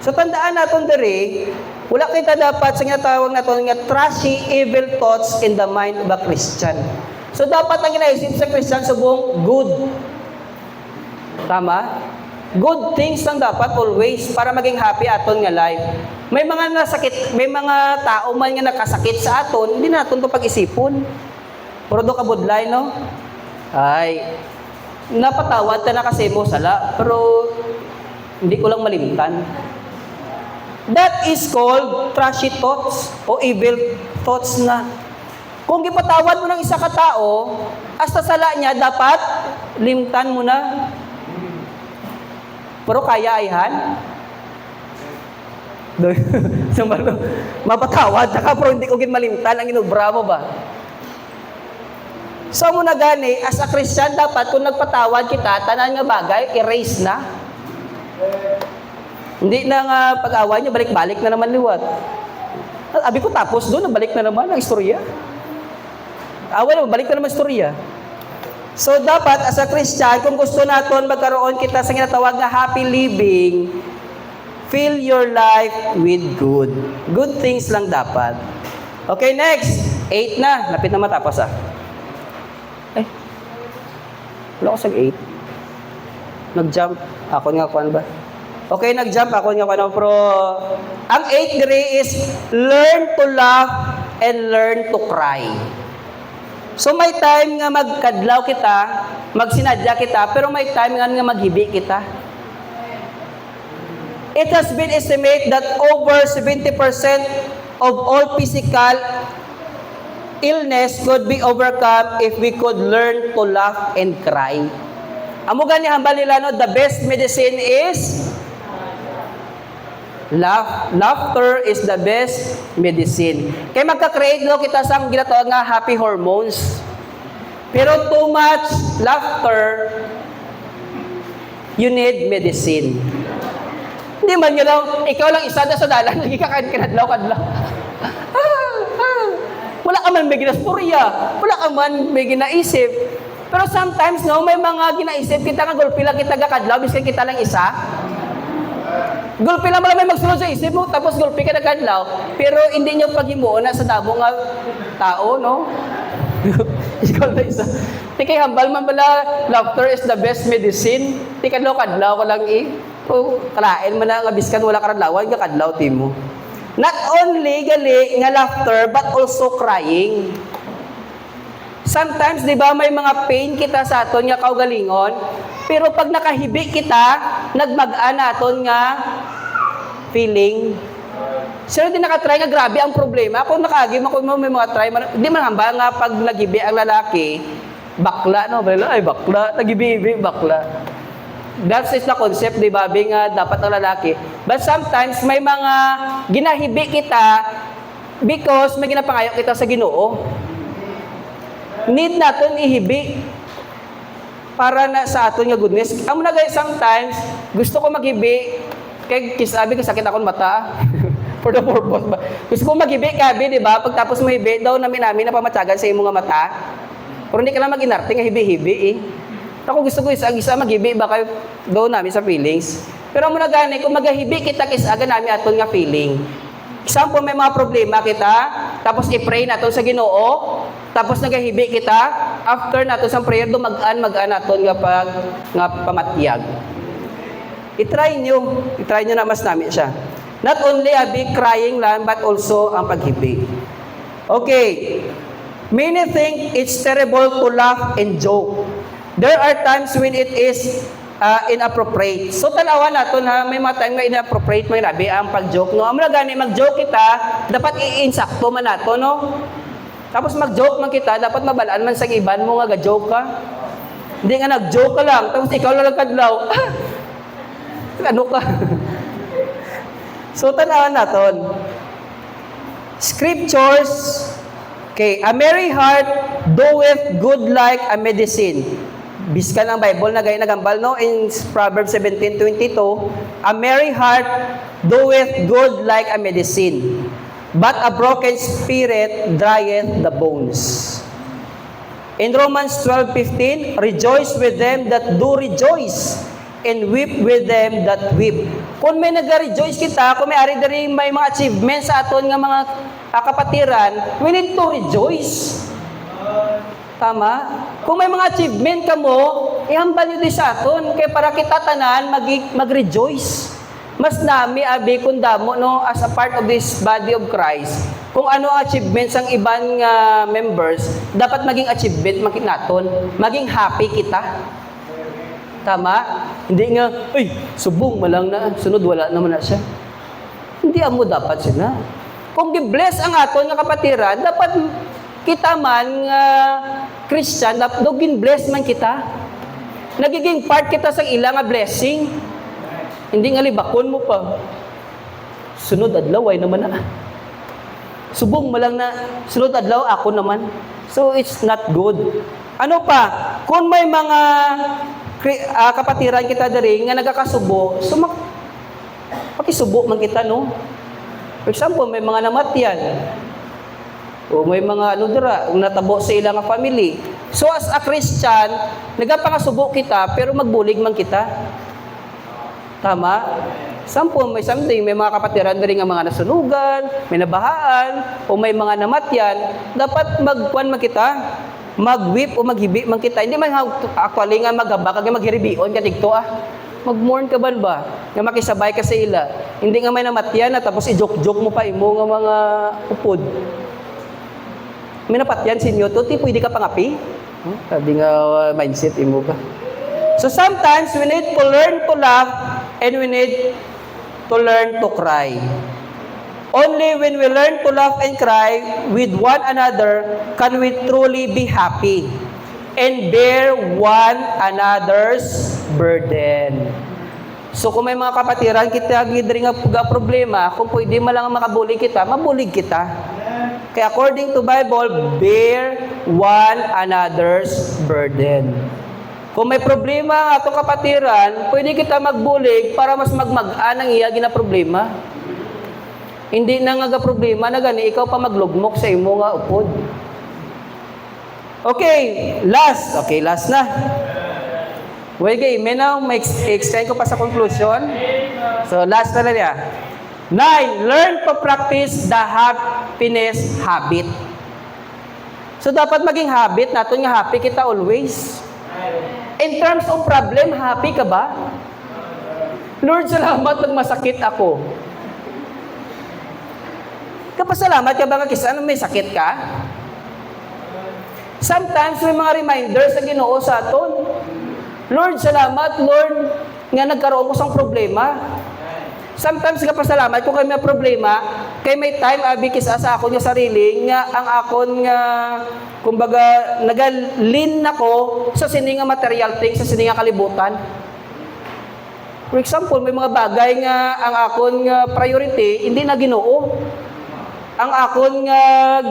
So tandaan naton diri, wala kita dapat sa tawag naton nga trashy evil thoughts in the mind of a Christian. So dapat ang ginaisip sa Christian subong good. Tama? Good things lang dapat always para maging happy aton nga life. May mga nasakit, may mga tao man nga nakasakit sa aton, hindi naton to pag-isipon. Puro do kabudlay, no? Ay, napatawad ta na kasi mo sala, pero hindi ko lang malimtan. That is called trashy thoughts o evil thoughts na. Kung gipatawad mo ng isa ka tao, hasta sala niya, dapat limtan mo na. Pero kaya ayhan? Mapatawad ka pero hindi ko malimtan ang inubra mo ba? So mo na gani, as a Christian, dapat kung nagpatawad kita, tanan nga bagay, erase na. Hindi na nga pag-away niya, balik-balik na naman liwat. Abi ko tapos doon, balik na naman ang istorya. Away na, balik na naman istorya. So, dapat, as a Christian, kung gusto natin magkaroon kita sa ginatawag na happy living, fill your life with good. Good things lang dapat. Okay, next. 8 na. Lapit na matapos, Ay. Wala ko sa 8. Nag-jump. Ako nga, kuwan ba? Okay, nag-jump. Ako nga, kuwan. Pero, ang 8 degree is learn to laugh and learn to cry. So may time nga magkadlaw kita, magsinadya kita, pero may time nga maghibi kita. It has been estimated that over 70% of all physical illness could be overcome if we could learn to laugh and cry. Amo gani hambal nila, no, the best medicine is laughter is the best medicine. Kaya magka-create daw kita sa ginatawag nga happy hormones. Pero too much laughter, you need medicine. Hindi man yun lang, ikaw lang isa na sa dalan, lagi ka kadlaw-kadlaw. Wala ka man may ginastorya, wala ka man may ginaisip. Pero sometimes, no, may mga ginaisip kita nga gulpi lang kita kadlaw, biskan kita lang isa. Gulpi lang may magsunod sa isip mo, tapos gulpi ka na kadlaw, pero hindi nyo paghimuon na sa damo nga tao, no? Ikaw na isa. Tikay hambal man bala, laughter is the best medicine. Tikadlaw-kadlaw ko lang kalain man na nga biskan wala karadlawan, nga kadlaw timo. Not only gali nga laughter, but also crying. Sometimes, di ba, may mga pain kita sa aton nga kaugalingon, pero pag nakahibi kita, nagmagaan naton nga feeling. Sino din nakatry nga grabe ang problema? Kung nakagim ako may mga try, di man hamba nga pag nagibi ang lalaki, bakla, no? Ay, bakla, nagibi, bakla. That is the concept, di ba, nga dapat ang lalaki. But sometimes, may mga ginahibi kita because may ginapangayo kita sa Ginoo. Need natin ihibi para na sa aton nga goodness. Amo na guys, sometimes gusto ko maghibi kay kisabi ko sakit akong mata. For the purpose ba? Gusto ko maghibi kabi, di ba? Pagtapos mo hibi daw namin na pamatsagan sa imong nga mata. Pero hindi ka lang mag-inarte nga hibi-hibi Ako gusto ko isa maghibi ba kayo daw namin sa feelings. Pero amo na gani kung magahibi kita kisaga namin aton nga feeling. Example, may mga problema kita, tapos i-pray natin sa Ginoo, tapos nagahibi kita, after natin sa prayer, dumagaan natin nga pamatyag. I-try nyo na mas namin siya. Not only a big crying lang, but also ang paghibi. Okay. Many think it's terrible to laugh and joke. There are times when it is inappropriate. So tanawa nato na may mga time nga inappropriate may labi ang pag-joke, no? Amo na gani mag-joke kita, dapat i-insakto man nato, no? Tapos mag-joke man kita, dapat mabalaan man sa iban mo nga ga-joke ka. Hindi nga nag-joke ka lang, tapos ikaw lang kadlaw. Ano ka? So tanawa naton. Scriptures, okay, a merry heart doeth good like a medicine. Biskan ang Bible na gaya nagambal, no? In Proverbs 17:22, a merry heart doeth good like a medicine, but a broken spirit drieth the bones. In Romans 12:15, rejoice with them that do rejoice, and weep with them that weep. Kung may nag-rejoice kita, kung may ari dari may mga achievements sa aton nga mga kapatiran, we need to rejoice. Tama? Kung may mga achievement ka mo, ihambal nyo di sa aton. Kaya para kita tanan, mag-rejoice. Mas nami, abi, kung damo, no, as a part of this body of Christ, kung ano ang achievements ang ibang members, dapat maging achievement naton. Maging happy kita. Tama? Hindi nga, uy, subong malang na, sunod wala naman na siya. Hindi amo dapat sila. Kung gi-bless ang aton nga kapatiran, dapat kita man nga Christian, dogin bless man kita. Nagiging part kita sa ilang nga blessing. Hindi nga libakon mo pa. Sunod adlaw ay naman na. Subong malang na, sunod adlaw ako naman. So it's not good. Ano pa? Kung may mga kapatiran kita diri nga nagakasubo, so pakisubo man kita, no? For example, may mga namatyan. O may mga natabo sa ilang family. So as a Christian, nagapangasubo kita, pero magbulig man kita. Tama? May something, may mga kapatiran na rin nga mga nasunugan, may nabahaan, o may mga namatyan, dapat magkuhan man kita, mag-weep o maghibi man kita. Hindi man actually nga maghaba, kaya maghiribion ka dito mag-mourn ka ba? Nga makisabay ka sa ila. Hindi nga may namatyan na tapos i-joke-joke mo pa imo nga mga upod. May napatyan sinyo to, pwede ka pangapi. Sabi nga mindset imo ka. So sometimes we need to learn to laugh and we need to learn to cry. Only when we learn to laugh and cry with one another can we truly be happy and bear one another's burden. So kung may mga kapatiran kita gidri nga problema, kung pwede malang makabulig kita, mabulig kita. Kaya according to Bible, bear one another's burden. Kung may problema ang atong kapatiran, pwede kita magbulig para mas magmagaan ang iya gina problema. Hindi na nga problema na gani, ikaw pa maglugmok sa imo nga upod. Okay, last na. Okay, may extend ko pa sa conclusion. So, last na niya. 9, learn to practice the happiness habit. So, dapat maging habit natin nga happy kita always. In terms of problem, happy ka ba? Lord, salamat pag masakit ako. Kapasalamat ka ba nga kisa may sakit ka? Sometimes may mga reminders na Ginoo sa aton. Lord, salamat, Lord, nga nagkaroon ko sang problema. Sometimes kapasalamat ko kay may problema, kay may time kisa sa ako nga sarili, nga ang akon nga, kumbaga, nagalin nako sa sininga material things, sa sininga kalibutan. For example, may mga bagay nga ang akon nga priority, hindi na Ginoo. Ang akon nga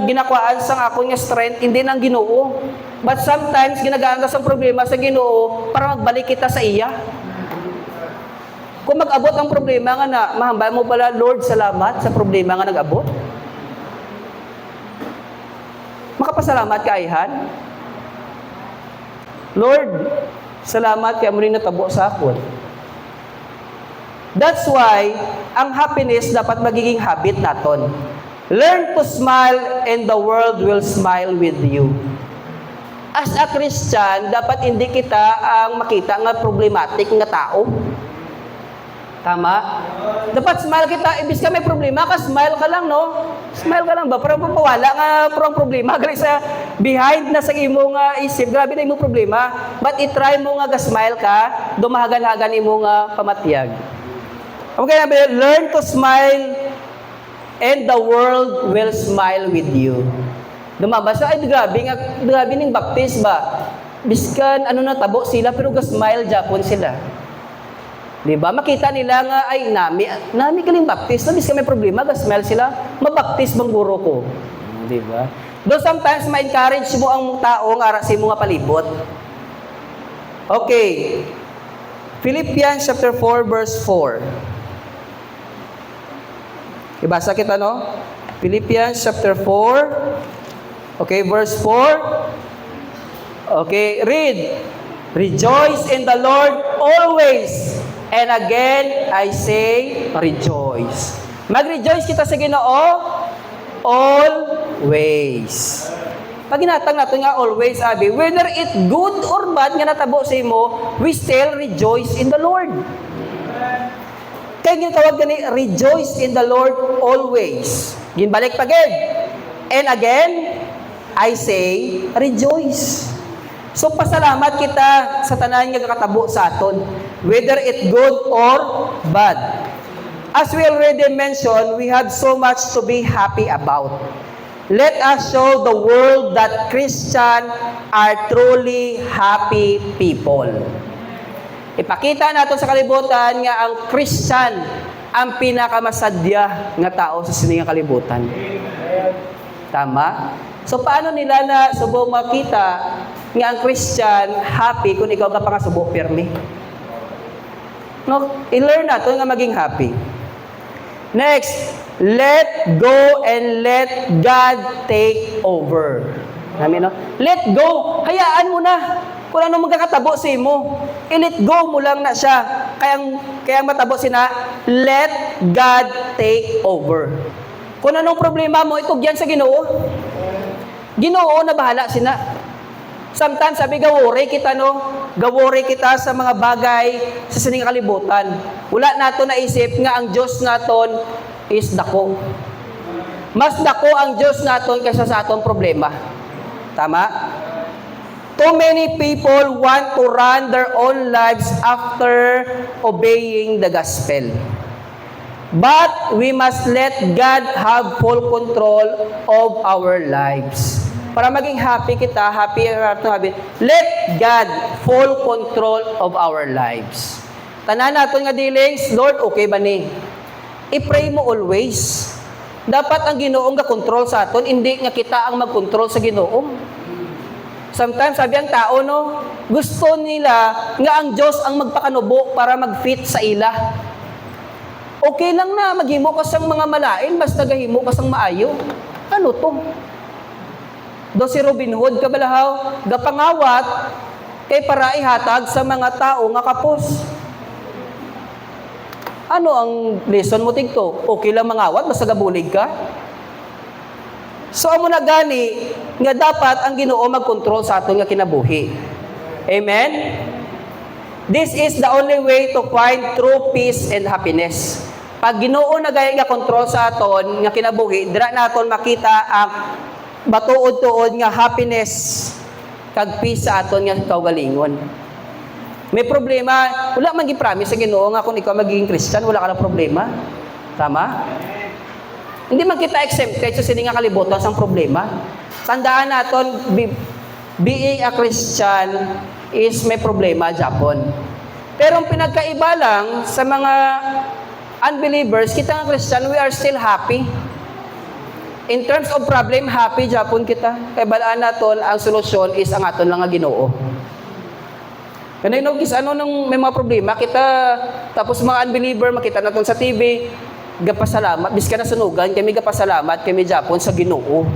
ginakwaan sa akon nga strength, hindi nang Ginoo. But sometimes, ginagaan ka sa problema sa Ginoo para magbalik kita sa iya. Kung mag-abot ang problema nga na, mahambay mo pala, Lord, salamat sa problema nga nag-abot. Makapasalamat ka, Ayhan. Lord, salamat kaya mo rin natabo sa akon. That's why, ang happiness dapat magiging habit naton. Learn to smile and the world will smile with you. As a Christian, dapat hindi kita ang makita nga problematic nga tao. Tama? Dapat smile kita. Ibig ka may problema ka, smile ka lang, no? Smile ka lang ba? Parang papawala nga parang problema. Galing sa behind na sa imo nga isip. Grabe na imo problema. But itry mo nga smile ka, dumahagan-hagan imo nga pamatiyag. Okay, learn to smile and the world will smile with you. Dumabasa, ay grabe ning baptist ba? Biskan, natabo sila, pero ga-smile Japon sila. Diba? Makita nila nga, ay, nami galing baptist, biskan may problema, ga-smile sila, mabaptist bang guro ko? Diba? Though sometimes, ma-encourage mo ang tao, nga arasin mo nga palibot. Okay. Philippians chapter 4, verse 4. Ibasa kita, no? Philippians chapter 4. Okay, verse 4. Okay, read. Rejoice in the Lord always. And again, I say, rejoice. Mag-rejoice kita sa Ginoo always. Pag ginatang nato nga always, abi, whether it good or bad nga natabo sa imo, we still rejoice in the Lord. Kaya ginatawag gani, rejoice in the Lord always. Ginbalik pagid. And again, I say, rejoice. So pasalamat kita sa tanan nga kakatabo sa aton, whether it good or bad. As we already mentioned, we have so much to be happy about. Let us show the world that Christians are truly happy people. Ipakita natin sa kalibutan nga ang Christian ang pinakamasadya nga tao sa siningang kalibutan. Tama? So paano nila na subong makita nga ang Christian happy kung ikaw ka pa nga subo pirmi? No, i-learn nato nga maging happy. Next, let go and let God take over. Amen, no? Let go. Hayaan mo na. Kung ano magkakatabo sa imo, i-let go mo lang na siya. Kaya matabo sina, let God take over. Kung anong problema mo, itugyan sa Ginoo. Ginoo na bahala sina. Sometimes sabi gawori kita gawori kita sa mga bagay sa sining kalibutan. Wala nato naisip nga ang Dios naton is dako. Mas dako ang Dios naton kaysa sa aton problema. Tama? Too many people want to run their own lives after obeying the gospel. But we must let God have full control of our lives. Para maging happy kita, let God full control of our lives. Tanan natin nga dealings, Lord, okay ba ni? I-pray mo always. Dapat ang Ginoong ga-control sa aton, hindi nga kita ang mag-control sa Ginoong. Sometimes, sabi ang tao, gusto nila nga ang Diyos ang magpakanubo para mag-fit sa ila. Okay lang na, maghimo ka sang mga malain, basta gahimo ka sang maayo. Ano to? Do si Robin Hood kabalahaw, gapangawat, kay para ihatag sa mga tao nga kapos. Ano ang lesson mo tigto? Okay lang mangawat, basta gabulig ka? So amo na gani nga dapat ang Ginoo mag-control sa aton nga kinabuhi. Amen? This is the only way to find true peace and happiness. Pag Ginoo na gaya nga control sa aton nga kinabuhi, dira naton makita ang matuod-tuod nga happiness kag peace sa aton nga kaugalingon. May problema, wala man gi-promise sa Ginoo nga kung ikaw magiging Christian, wala ka na problema. Tama? Hindi man kita exempted sa sining nga kalibutan sang problema. Tandaan naton, being a Christian is may problema Japon. Pero ang pinagkaiba lang sa mga unbelievers, kita nga Christian, we are still happy. In terms of problem, happy Japon kita. Kaya balaan naton, ang solusyon is ang aton lang nga Ginoo. Kaya nung may mga problema, kita, tapos mga unbeliever, makita naton sa TV, gapasalamat, bis ka na sunugan, kami gapasalamat, kami Japon sa Ginoo.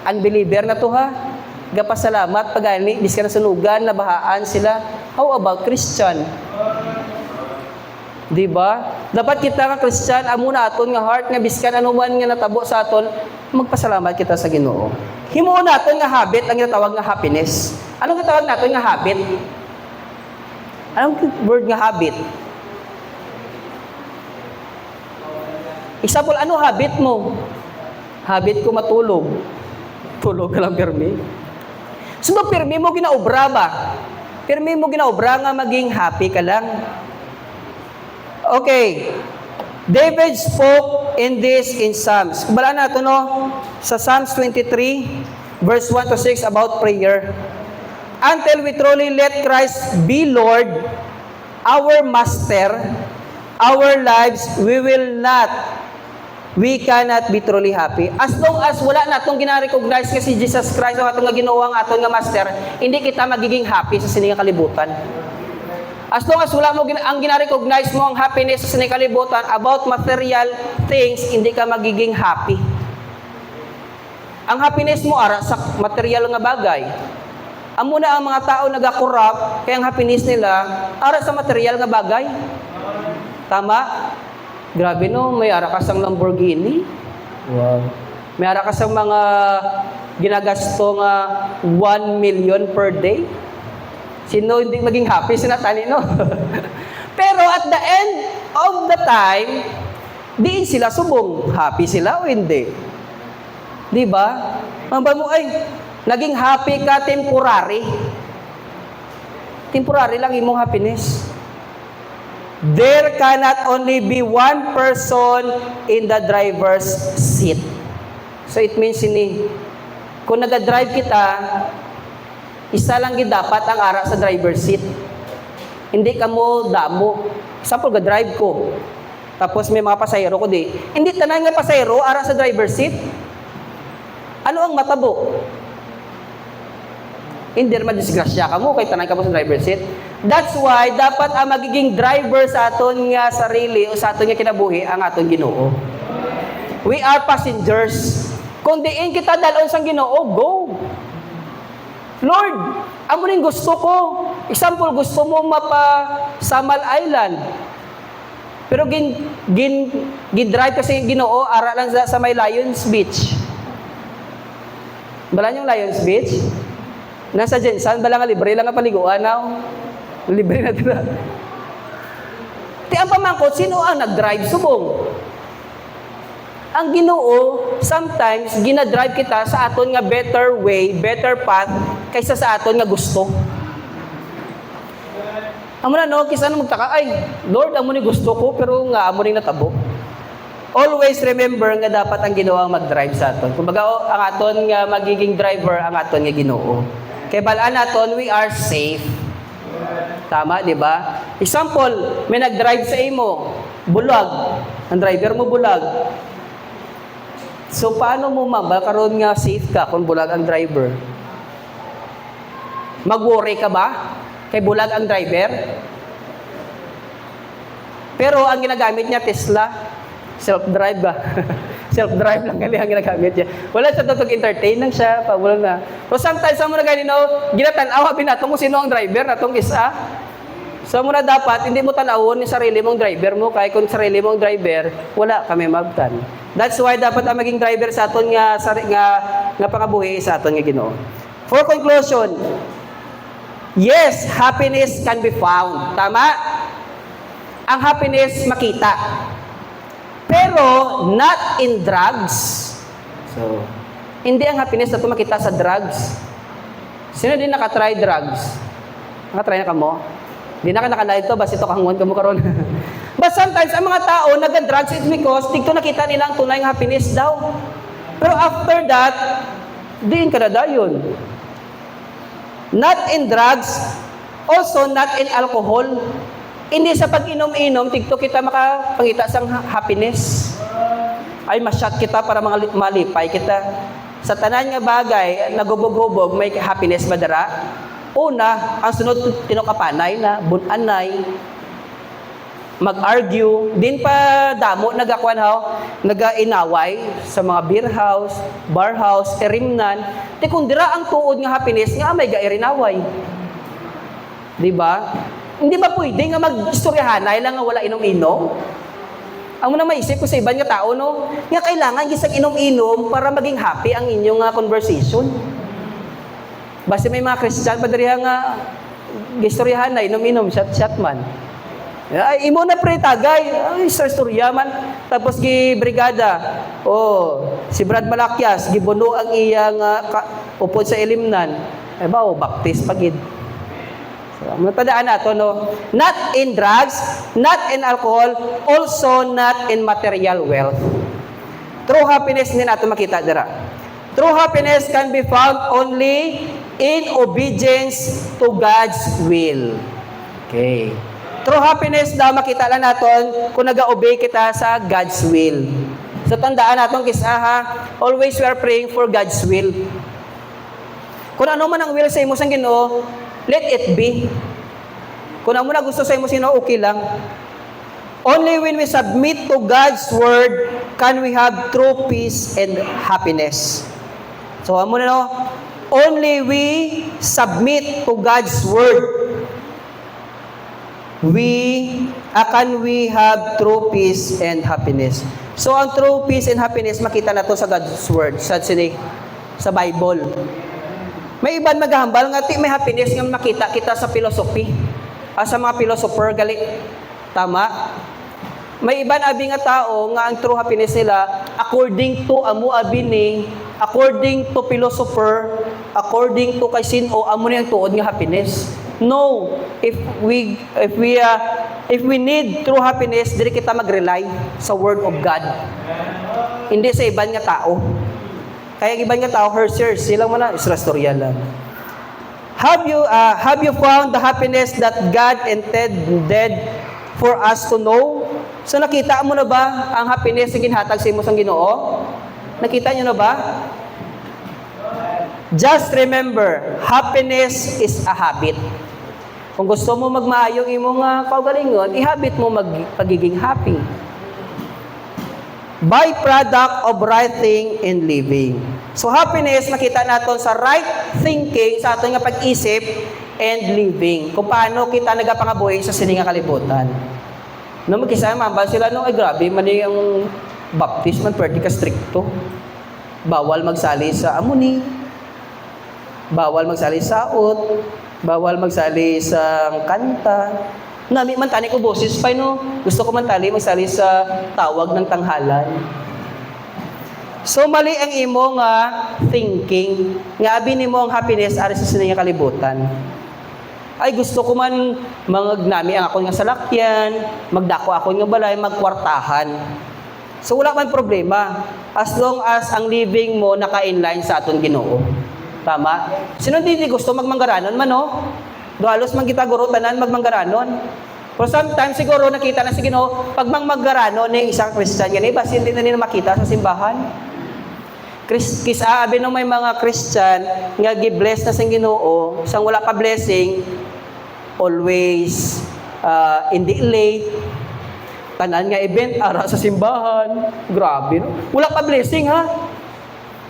Unbeliever na to ha, gapasalamat, pagani, bis ka na sunugan, nabahaan sila. How about Christian? Diba? Dapat kita nga Christian, amo na aton nga heart nga biskan anuman nga natabo sa aton, magpasalamat kita sa Ginoo. Himuon naton nga habit ang gitawag nga happiness. Anong gitawag naton nga habit? Anong word nga habit? Example, ano habit mo? Habit ko matulog. Tulog ka lang pirmi. So pirmi mo ginaobra ba? Pirmi mo ginaobra nga maging happy ka lang. Okay. David spoke in this in Psalms. Balaan natin sa Psalms 23, verse 1 to 6 about prayer. Until we truly let Christ be Lord, our Master, our lives, we cannot be truly happy. As long as wala natong gina-recognize nga si Jesus Christ ang atong nga Ginoo ang aton nga Master, hindi kita magiging happy sa sining kalibutan. As long as wala mo ang gina-recognize mo ang happiness sa sining kalibutan about material things, hindi ka magiging happy. Ang happiness mo ara sa material nga bagay. Amo na ang mga tao nagakorrupt kaya ang happiness nila ara sa material nga bagay. Tama? Grabe no, may ara ka sang Lamborghini. Wow. May ara ka sang mga ginagasto nga 1 million per day. Sino hindi maging happy sinatani, no? Pero at the end of the time, diin sila subong. Happy sila o hindi? Di ba? Mamba mo, ay, naging happy ka temporary. Temporary lang imong happiness. There cannot only be one person in the driver's seat. So it means ini, kung nag-drive kita, isa lang gid dapat ang ara sa driver's seat. Hindi ka mo damo. Example, ga-drive ko. Tapos may mga pasahero ko di. Hindi tanan nga pasahero ara sa driver's seat. Ano ang matabo? Hindi naman disgrasya ka mo kay tanan ka mo sa driver's seat. That's why dapat ang magiging driver sa aton nga sarili o sa aton nga kinabuhi ang aton Ginoo. We are passengers. Kung diin kita dalon sang Ginoo, go. Lord, amo ning gusto ko. Example, gusto mo mapa Samal Island. Pero gin-drive kasi Ginoo ara lang sa may Lions Beach. Bala yung Lions Beach? Nasa Jensan, bala nga libre lang nga paliguan now. Libre na dito. Ti ang pamangkot, sino ang nag-drive subong? Ang Ginoo, sometimes gina-drive kita sa aton nga better way, better path kaysa sa aton nga gusto. Amo na no, kisa na magtaka, ay, Lord, amo ni gusto ko pero nga amo ning natabo. Always remember nga dapat ang Ginoo ang mag-drive sa aton. Kumbaga ang aton nga magiging driver ang aton nga Ginoo. Kay balaan naton, we are safe. Tama, di ba? Example, may nag-drive sa imo, bulag. Ang driver mo bulag. So, paano mo karon nga safe ka kung bulag ang driver? Mag-worry ka ba? Kay bulag ang driver? Pero ang ginagamit niya, Tesla. Self-drive ba? Self-drive lang gali ang ginagamit niya. Wala siya tutog entertain lang siya. Wala na. So sometimes, sa muna ganito, ginatanaw, binatong kung sino ang driver, natong isa. So muna dapat, hindi mo tanawon yung sarili mong driver mo, kaya kung sarili mong driver, wala kami mabtan. That's why dapat ang maging driver sa aton nga pangabuhi sa aton nga Ginoo. For conclusion, yes, happiness can be found. Tama? Ang happiness makita. Pero not in drugs. So, hindi ang happiness na ito makita sa drugs. Sino din nakatry drugs? Nakatry na ka mo? Hindi na ka nakalain ito, basta ito kahanguan ka mo karon. But sometimes, ang mga tao nag-drugs is because dito nakita nilang tunay ng happiness daw. Pero after that, diin ka na dayon. Not in drugs, also not in alcohol. Hindi sa pag-inom-inom, tigto kita makapangita sang happiness. Ay, masyat kita para malipay kita. Sa tanan nga bagay, nagubog-hubog, may happiness madara. Una, ang sunod, tinokapanay na, bunanay, mag-argue, din pa damo, nag-inaway sa mga beer house, bar house, erimnan. Di kung dira ang tuod nga happiness, nga may ga-irinaway. Diba? Hindi ba pwede nga mag-istoryahanay lang nga wala inom-inom? Ang muna maisip ko sa ibang nga tao, no? Nga kailangan gisang inom-inom para maging happy ang inyong conversation. Basta may mga Christian, padarihan nga gistoryahanay, inom-inom, shot man. Ay, imo na pre, tagay. Ay, sir, storya man. Tapos gibrigada. Oh, si Brad Malakyas, gibuno ang iyang upod sa elimnan. Ay ba, baptist pagid. Matandaan nato, no? Not in drugs, not in alcohol, also not in material wealth. True happiness din nato makita dira. True happiness can be found only in obedience to God's will. Okay. True happiness daw makita lang naton kung nag-obey kita sa God's will. So tandaan naton kisaha, always we are praying for God's will. Kung ano man ang will sa imo sang Ginoo, let it be. Kung ano na gusto sa imo sino, okay lang. Only when we submit to God's word can we have true peace and happiness. So, amo na no? Only we submit to God's word. Can we have true peace and happiness. So, ang true peace and happiness, makita na to sa God's word. sa Bible. May iban maghahambal nga may happiness nga makita kita sa philosophy. Sa mga philosopher gali. Tama? May iban abi nga tao nga ang true happiness nila according to amo abi ni, according to philosopher, according to kay sino amo ni ang tuod nga happiness. No, if we need true happiness, dili kita mag-rely sa word of God. Hindi sa iban nga tao. Kaya ang iban nga tao, hersers, silang man na, istorya lang. Have you found the happiness that God intended for us to know? So nakita mo na ba ang happiness na ginhatag sa imo sang Ginoo? Nakita niyo na ba? Just remember, happiness is a habit. Kung gusto mo magmaayong imong kaugalingon, ihabit mo pagiging happy. Byproduct of right thing and living. So happiness, nakita natin sa right thinking, sa ating pag-isip, and living. Kung paano kita nagapangabuhi sa sininga kalibutan. No, magkisama ba sila, no, ay grabe, mali ang baptist man, pwede ka stricto. Bawal magsali sa amuni. Bawal magsali sa out. Bawal magsali sa kanta. Nami man tani ko boses pa, no? Gusto ko man tali magsali sa tawag ng tanghalan. So, mali ang imo nga thinking. Nga abi nimo ang happiness ari sa sininga kalibutan. Ay, gusto ko man magnami ang ako nga salakyan, magdako ako nga balay, magkwartahan. So, wala man problema. As long as ang living mo naka-inline sa aton Ginoo. Tama? Sino hindi gusto magmanggaranon man, no? Halos man kita guro tanan magmanggaranon. Pero sometimes siguro nakita na si Ginoo pag magmanggaranon ni isang Christian yan, basta hindi na nila makita sa simbahan. Kisa abi no may mga Christian nga gi-bless na sa Ginoo, sang wala pa blessing, always hindi late. Tanan nga event ara sa simbahan. Grabe, no? Wala pa blessing, ha?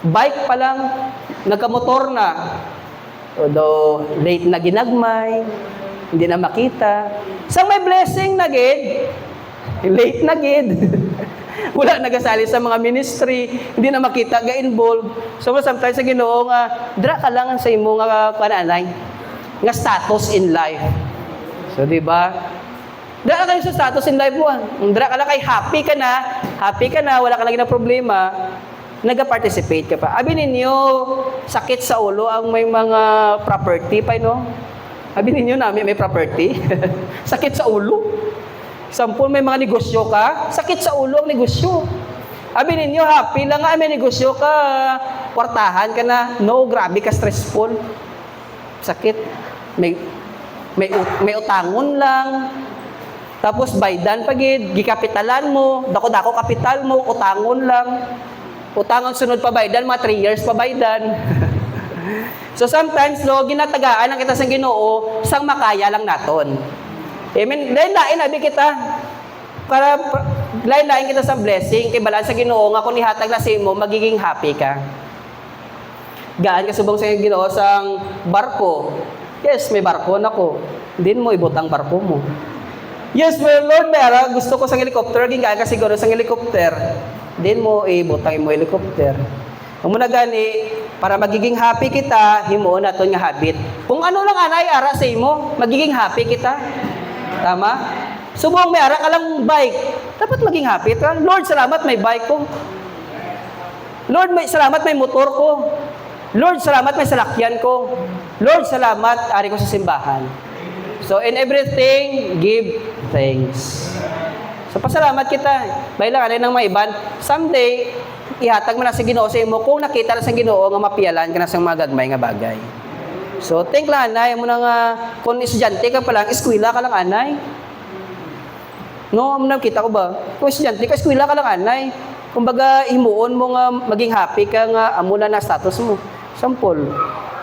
Bike pa lang, nagkamotor na. Although late na ginagmay, hindi na makita. Sang may blessing na gid, late na gid. Wala nagasali sa mga ministry, hindi na makita ga-involve. So sometimes sa Ginoo nga dra ka lang sa imo nga pananay nga status in life. So di ba? Dra ka sa status in life mo. Dra ka lang kay happy ka na, wala ka lang na problema. Nag-participate ka pa. Abi ninyo, sakit sa ulo ang may mga property pa, no? Abi ninyo namin may property. Sakit sa ulo. Sampun may mga negosyo ka, sakit sa ulo ang negosyo. Abi ninyo, happy lang nga may negosyo ka, kwartahan ka na, no, grabe ka stressful. Sakit. May utangon lang. Tapos baydan pagid, gikapitalan mo, dako-dako kapital mo, utangon lang. Utangon sunod pa baydan, mga 3 years pa baydan. So sometimes, no, ginatagaan ang kita sa Ginoo, sang makaya lang naton. Amen. Lain-lain abi kita. Para lain-lain kita sa blessing, kay balan sa Ginoo nga kung nihatag na sa imo, magiging happy ka. Gaan ka subong sa Ginoo sang barko. Yes, may barko na ko. Din mo ibutang barko mo. Yes, well, Lord, may gusto ko sa helicopter, gingaan ka siguro sa helicopter. Din mo ibutang mo helicopter. Kung muna gani, para magiging happy kita, himo na to nga habit. Kung ano lang anay ara sa imo, magiging happy kita. Tama? Subong may ara ka lang bike, dapat maging happy ka. Lord, salamat may bike ko. Lord, salamat may motor ko. Lord, salamat may salakyan ko. Lord, salamat ari ko sa simbahan. So in everything, give thanks. So pasalamat kita. Bailang ano ng mga iban, someday ihatag mo na sa Ginoo sa imo kung nakita na sa Ginoo nga mapialan ka na sa mga gagmay nga bagay. So think lang anay mo na nga kung estudyante ka pa lang, eskwela ka lang anay. No, mo kita ko ba? Kung estudyante ka, eskwela ka lang anay. Kumbaga himuon mo nga maging happy ka nga amo na status mo. Sample,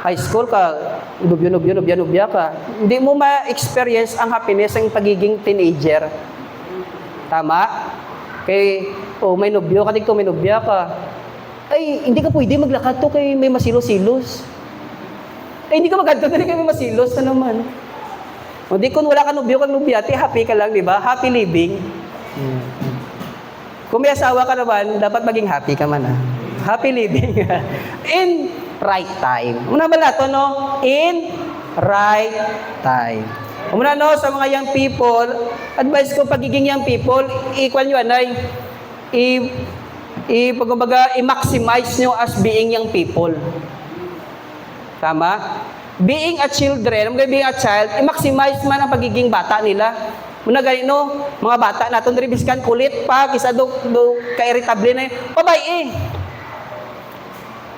high school ka, nubya ka. Hindi mo ma-experience ang happiness ng pagiging teenager. Tama? Kay, may nobyo ka, may nobya ka. Ay, hindi ka pwede maglakad to kay may masilos-silos. Ay, hindi ka maganda kay may masilos na naman. O di kung wala ka nobyo, kang nobyate, happy ka lang, di ba? Happy living. Kung may asawa ka naman, dapat maging happy ka man, ha? Happy living. in right time. Muna ba nato, no? In right time. Muna, no, sa mga young people, advice ko, pagiging young people, equal nyo, anay, i-maximize nyo as being young people. Tama? Being a children, being a child, i-maximize man ang pagiging bata nila. Muna ganito, mga bata natin, ribiskan kulit pa, kisa do ka-irritable na yun.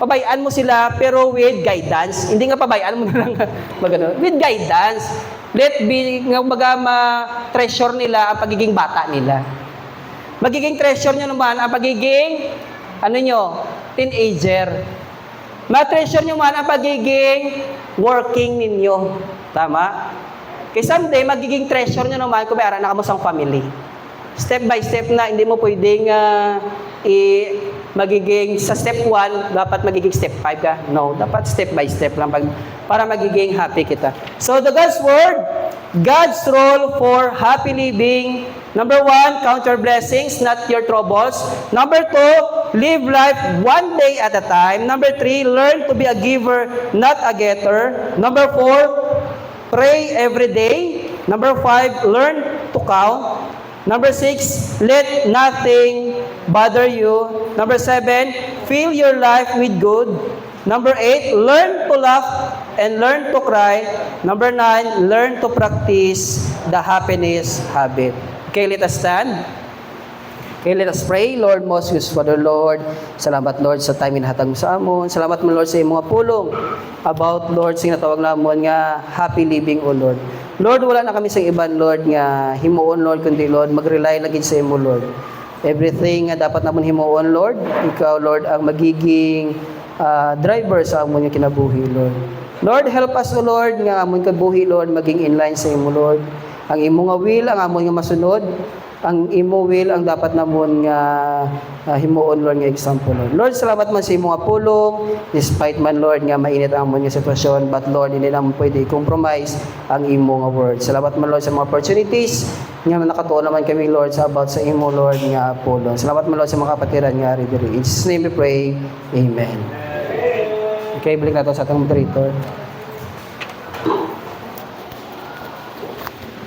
Pabayaan mo sila, pero with guidance. Hindi nga pabayaan mo na lang magano. With guidance. Let be, nga ma-treasure nila ang pagiging bata nila. Magiging treasure nyo naman ang pagiging, teenager. Ma-treasure nyo man ang pagiging working ninyo. Tama? Kaya someday, magiging treasure nyo naman kung may aral na kamusang family. Step by step na, hindi mo pwedeng magiging sa step 1, dapat magiging step 5 ka. No, dapat step by step lang para magiging happy kita. So, the God's Word, God's role for happy living. Number 1, count your blessings, not your troubles. Number 2, live life one day at a time. Number 3, learn to be a giver, not a getter. Number 4, pray every day. Number 5, learn to count. Number 6, let nothing bother you. Number 7, fill your life with good. Number 8, learn to laugh and learn to cry. Number 9, learn to practice the happiness habit. Okay, let us stand. Okay, let us pray. Lord, most useful Father, Lord, salamat, Lord, sa time inhatag mo sa amon. Salamat mo, Lord, sa iyong mga pulong about, Lord, sa natawag namon nga happy living, O Lord. Lord, wala na kami sa iban, Lord, nga himuon, Lord, kundi, Lord, mag-rely lagi sa imo, Lord. Everything nga dapat namon himuon, Lord, ikaw, Lord, ang magiging driver sa amon nga kinabuhi, Lord. Lord, help us, O Lord, nga amon kabuhi, Lord, maging inline sa imo, Lord. Ang imo nga will, ang amon nga masunod. Ang imo will, ang dapat namon nga himuon, Lord, nga example, Lord. Lord, salamat man sa imo nga pulong, despite man, Lord, nga mainit ang amon nga sitwasyon, but Lord, hindi naman pwede i-compromise ang imo nga word. Salamat man, Lord, sa mga opportunities nga nakatuon naman kami, Lord, sa about sa imo, Lord, nga pulong. Salamat man, Lord, sa mga kapatiran nga rin. In Jesus' name we pray. Amen. Okay, balik natin sa atong moderator.